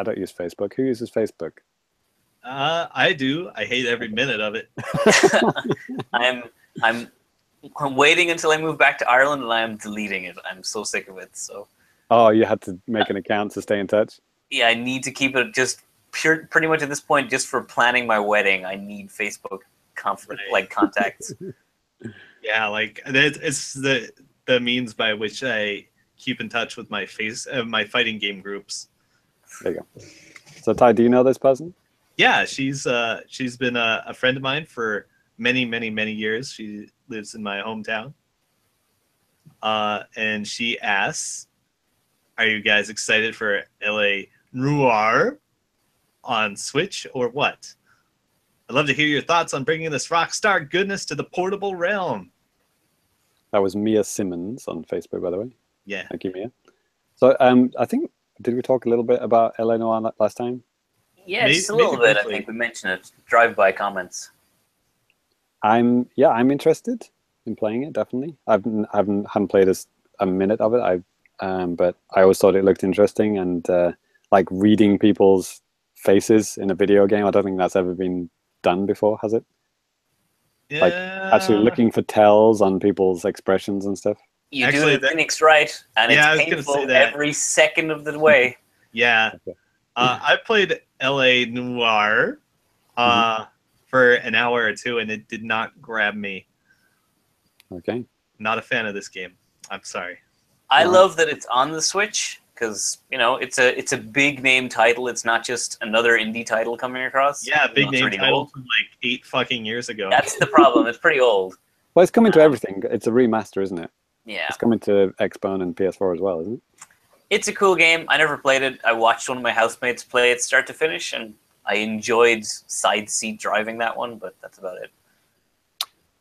don't use Facebook. Who uses Facebook? I do. I hate every minute of it. I'm waiting until I move back to Ireland, and I'm deleting it. I'm so sick of it. So. Oh, you had to make an account to stay in touch? Yeah, I need to keep it just pretty much at this point, just for planning my wedding. I need Facebook contacts. Yeah, like it's the means by which I keep in touch with my my fighting game groups. There you go. So Ty, do you know this person? Yeah, she's been a friend of mine for many, many, many years. She lives in my hometown. And she asks, "Are you guys excited for LA Noir on Switch or what? I'd love to hear your thoughts on bringing this rockstar goodness to the portable realm." That was Mia Simmons on Facebook, by the way. Yeah. Thank you, Mia. So I think, did we talk a little bit about LA Noir last time? Yeah, just a little bit. I think we mentioned it. Drive-by comments. I'm interested in playing it, definitely. I haven't played a minute of it. But I always thought it looked interesting, and like reading people's faces in a video game, I don't think that's ever been done before, has it? Yeah. Like actually looking for tells on people's expressions and stuff. You do it Phoenix right, and it's painful every second of the way. Yeah. Okay. I played LA Noir for an hour or two, and it did not grab me. Okay. Not a fan of this game. I'm sorry. I love that it's on the Switch, because it's a big name title. It's not just another indie title coming across. Yeah, big name title from like 8 fucking years ago. That's the problem. It's pretty old. Well, it's coming to everything. It's a remaster, isn't it? Yeah. It's coming to Xbone and PS4 as well, isn't it? It's a cool game. I never played it. I watched one of my housemates play it start to finish, and I enjoyed side seat driving that one, but that's about it.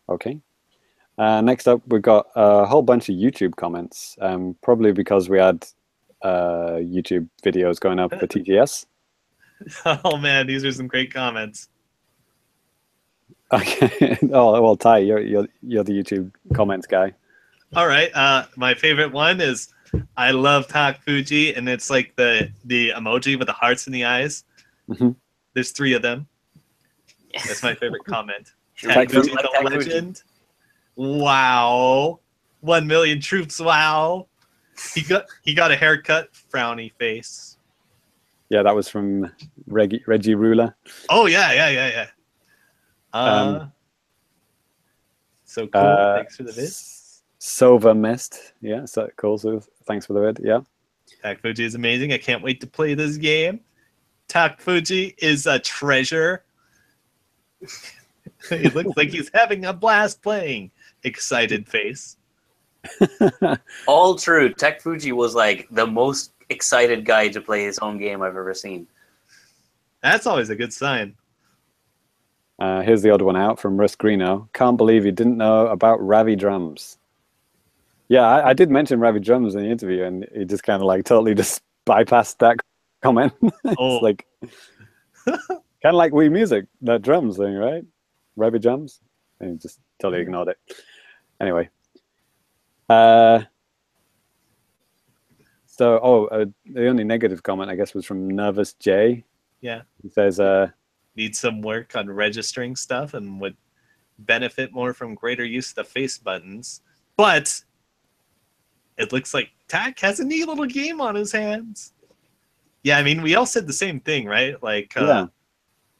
Okay. Next up, we've got a whole bunch of YouTube comments, probably because we had YouTube videos going up for TGS. Oh man, these are some great comments. Okay. Oh well, Ty, you're the YouTube comments guy. All right. My favorite one is I love Tak Fuji, and it's like the emoji with the hearts in the eyes. Mm-hmm. There's 3 of them. That's my favorite comment. Tech Fuji, like the Tech Fuji. legend. Wow. 1 million troops. Wow. He got a haircut. Frowny face. Yeah, that was from Reggie Ruler. Oh yeah. So cool. Thanks for the vid. Sova Mist. Yeah, so cool. So thanks for the vid. Yeah. Tak Fuji is amazing. I can't wait to play this game. Tak Fuji is a treasure. He looks like he's having a blast playing. Excited face. All true. Tech Fuji was like the most excited guy to play his own game I've ever seen. That's always a good sign. Here's the odd one out from Russ Greeno. Can't believe you didn't know about Ravi Drums. Yeah, I did mention Ravi Drums in the interview, and he just kind of like totally just bypassed that comment. It's like kind of like Wii Music, that drums thing, right? Ravi Drums, and he just totally ignored it. Anyway, the only negative comment I guess was from Nervous J. Yeah, he says, need some work on registering stuff and would benefit more from greater use of the face buttons, but it looks like Tak has a neat little game on his hands. Yeah, I mean, we all said the same thing, right? Like, yeah, I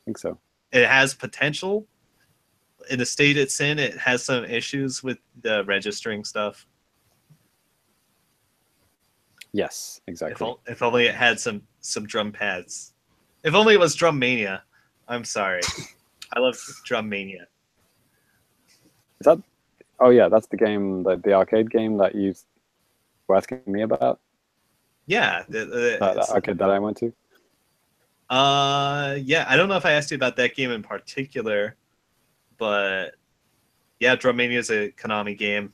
think so. It has potential. In the state it's in, it has some issues with the registering stuff. Yes, exactly. If only it had some drum pads. If only it was Drum Mania. I'm sorry. I love Drum Mania. Is that? Oh yeah, that's the game, the arcade game that you were asking me about. Yeah, that arcade that I went to. Yeah, I don't know if I asked you about that game in particular, but yeah, Drum Mania is a Konami game.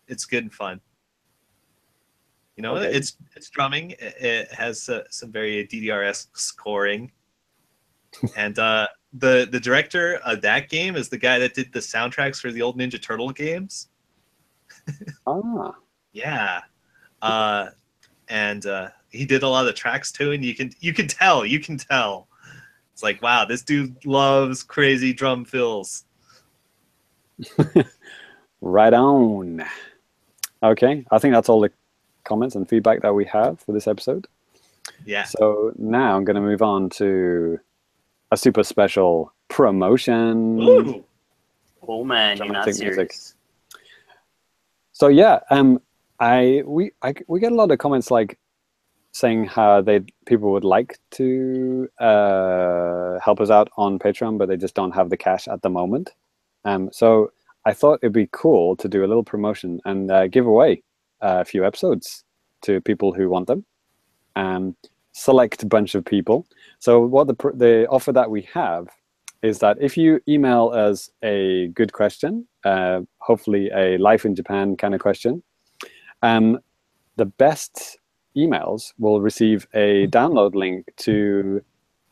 It's good and fun. You know, okay. It's drumming. It has some very DDR-esque scoring, and the director of that game is the guy that did the soundtracks for the old Ninja Turtle games. Ah. Yeah, and he did a lot of the tracks too, and you can tell. It's like, wow, this dude loves crazy drum fills. Right on. Okay, I think that's all the comments and feedback that we have for this episode. Yeah. So now I'm going to move on to a super special promotion. Ooh. Oh man, you're not serious. So yeah, we get a lot of comments like saying how people would like to help us out on Patreon, but they just don't have the cash at the moment. So I thought it'd be cool to do a little promotion and give away a few episodes to people who want them. Select bunch of people. So what the offer that we have is that if you email us a good question, hopefully a Life in Japan kind of question, the best emails will receive a download link to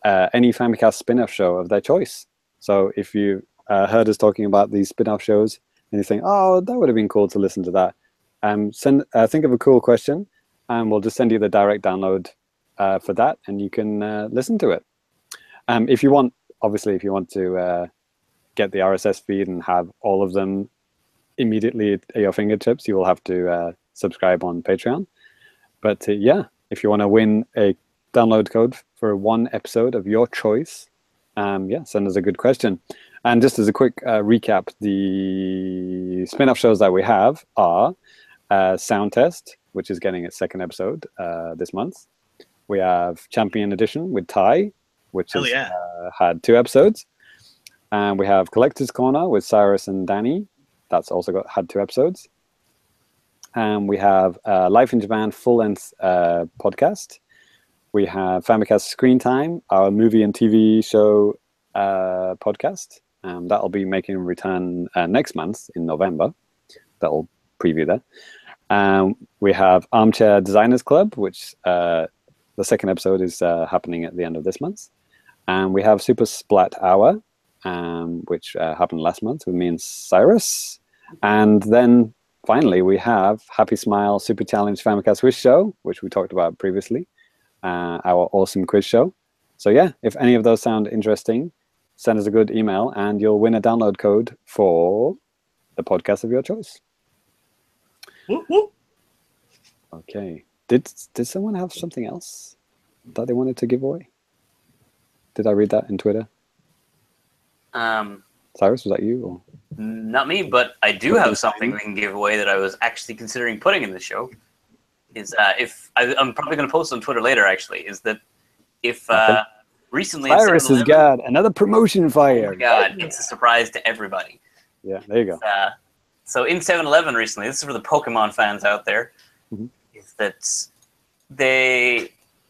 any Famicast spin-off show of their choice. So if you heard us talking about these spin-off shows and you think, oh, that would have been cool to listen to that, think of a cool question and we'll just send you the direct download for that, and you can listen to it. If you want to get the RSS feed and have all of them immediately at your fingertips, you will have to subscribe on Patreon. But yeah, if you want to win a download code for one episode of your choice, send us a good question. And just as a quick recap, the spin-off shows that we have are Sound Test, which is getting its second episode this month. We have Champion Edition with Ty, which has had 2 episodes. And we have Collector's Corner with Cyrus and Danny. That's also had 2 episodes. And we have Life in Japan full-length podcast. We have Famicast Screen Time, our movie and TV show podcast. That'll be making a return next month in November. That'll preview there. We have Armchair Designers Club, which the second episode is happening at the end of this month. And we have Super Splat Hour, which happened last month with me and Cyrus. And then finally, we have Happy Smile Super Challenge Famicast Quiz Show, which we talked about previously, our awesome quiz show. So yeah, if any of those sound interesting, send us a good email and you'll win a download code for the podcast of your choice. Whoop, whoop. Okay. Did someone have something else that they wanted to give away? Did I read that in Twitter? Cyrus, was that you? Or? Not me, but I do have something we can give away that I was actually considering putting in the show. Is I'm probably going to post on Twitter later. Actually, is that if recently Cyrus has got another promotion fire. Oh my God, it's a surprise to everybody. Yeah, there you go. So in 7-Eleven recently, this is for the Pokemon fans out there, is that they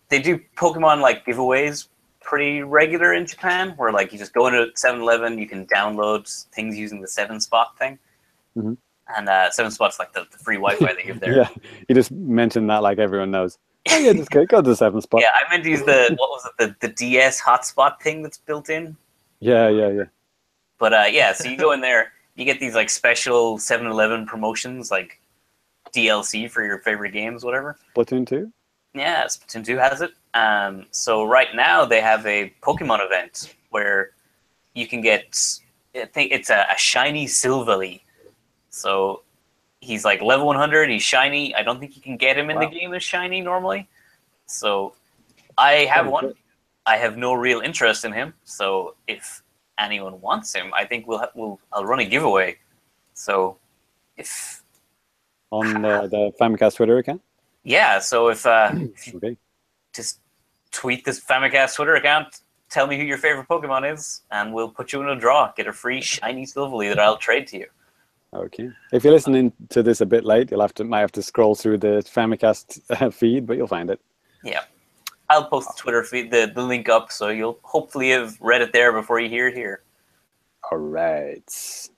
do Pokemon like giveaways pretty regular in Japan, where like you just go into 7-Eleven, you can download things using the 7-Spot thing. And 7-Spot's like the free Wi-Fi they give there. Yeah, you just mentioned that like everyone knows. Oh, yeah, just go to the 7-Spot. Yeah, I meant to use the DS hotspot thing that's built in. Yeah. But yeah, so you go in there, you get these like special 7-Eleven promotions, like DLC for your favorite games, whatever. Splatoon 2? Yeah, Splatoon 2 has it. So right now they have a Pokemon event where you can get, I think it's a shiny Silvally. So he's like level 100, he's shiny. I don't think you can get him in the game as shiny normally. So I have one. I have no real interest in him. So if anyone wants him, I think I'll run a giveaway. So if on the Famicast Twitter account? Yeah, so if okay. Just tweet this Famicast Twitter account, tell me who your favorite Pokemon is, and we'll put you in a draw. Get a free shiny Silvally that I'll trade to you. Okay. If you're listening to this a bit late, you'll might have to scroll through the Famicast feed, but you'll find it. Yeah. I'll post the Twitter feed, the link up, so you'll hopefully have read it there before you hear it here. All right.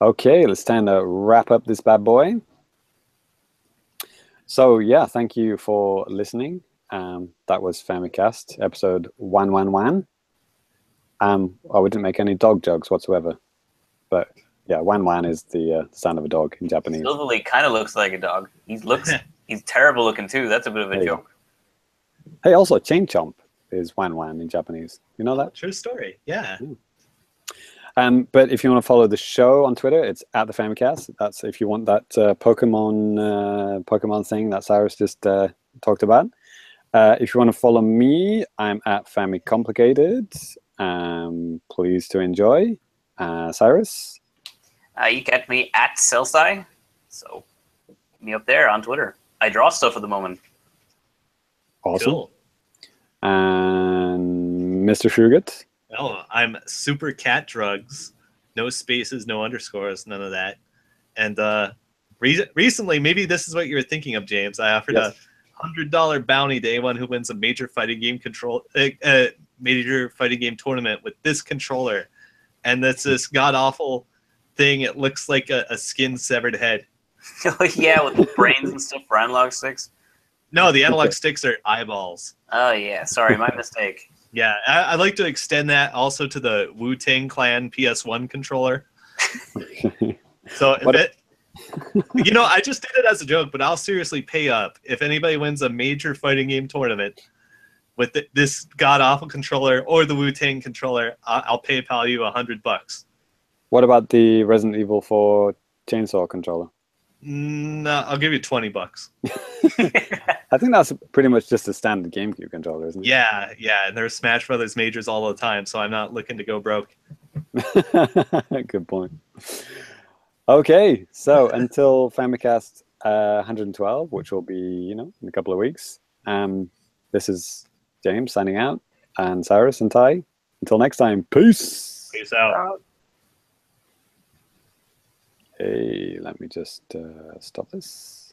Okay, let's time to wrap up this bad boy. So yeah, thank you for listening. That was Famicast, episode 111. We didn't make any dog jokes whatsoever, but yeah, wan is the sound of a dog in Japanese. Silvally kind of looks like a dog. He's terrible looking too. That's a bit of a joke. Hey, also Chain Chomp is wan in Japanese. You know that? True story. Yeah. But if you want to follow the show on Twitter, it's at the Famicast. That's if you want that Pokemon thing that Cyrus just talked about. If you want to follow me, I'm at Famicomplicated. Please to enjoy. Cyrus? You get me at Celsi. So hit me up there on Twitter. I draw stuff at the moment. Awesome. Cool. And Mr. Shugat? Oh, I'm Super Cat Drugs. No spaces, no underscores, none of that. And recently, maybe this is what you were thinking of, James. I offered a $100 bounty to anyone who wins a major fighting game tournament with this controller. And that's this god-awful thing. It looks like a skin-severed head. Oh, yeah, with the brains and stuff for analog sticks. No, the analog sticks are eyeballs. Oh, yeah. Sorry, my mistake. Yeah, I'd like to extend that also to the Wu-Tang Clan PS1 controller. So, I just did it as a joke, but I'll seriously pay up if anybody wins a major fighting game tournament with this god-awful controller or the Wu-Tang controller. I'll PayPal you $100. What about the Resident Evil 4 chainsaw controller? No, I'll give you $20. I think that's pretty much just a standard GameCube controller, isn't it? Yeah, and there's Smash Brothers majors all the time, so I'm not looking to go broke. Good point. Okay, so until Famicast 112, which will be, in a couple of weeks, this is James signing out, and Cyrus and Ty. Until next time, peace. Peace out. Hey, let me just stop this.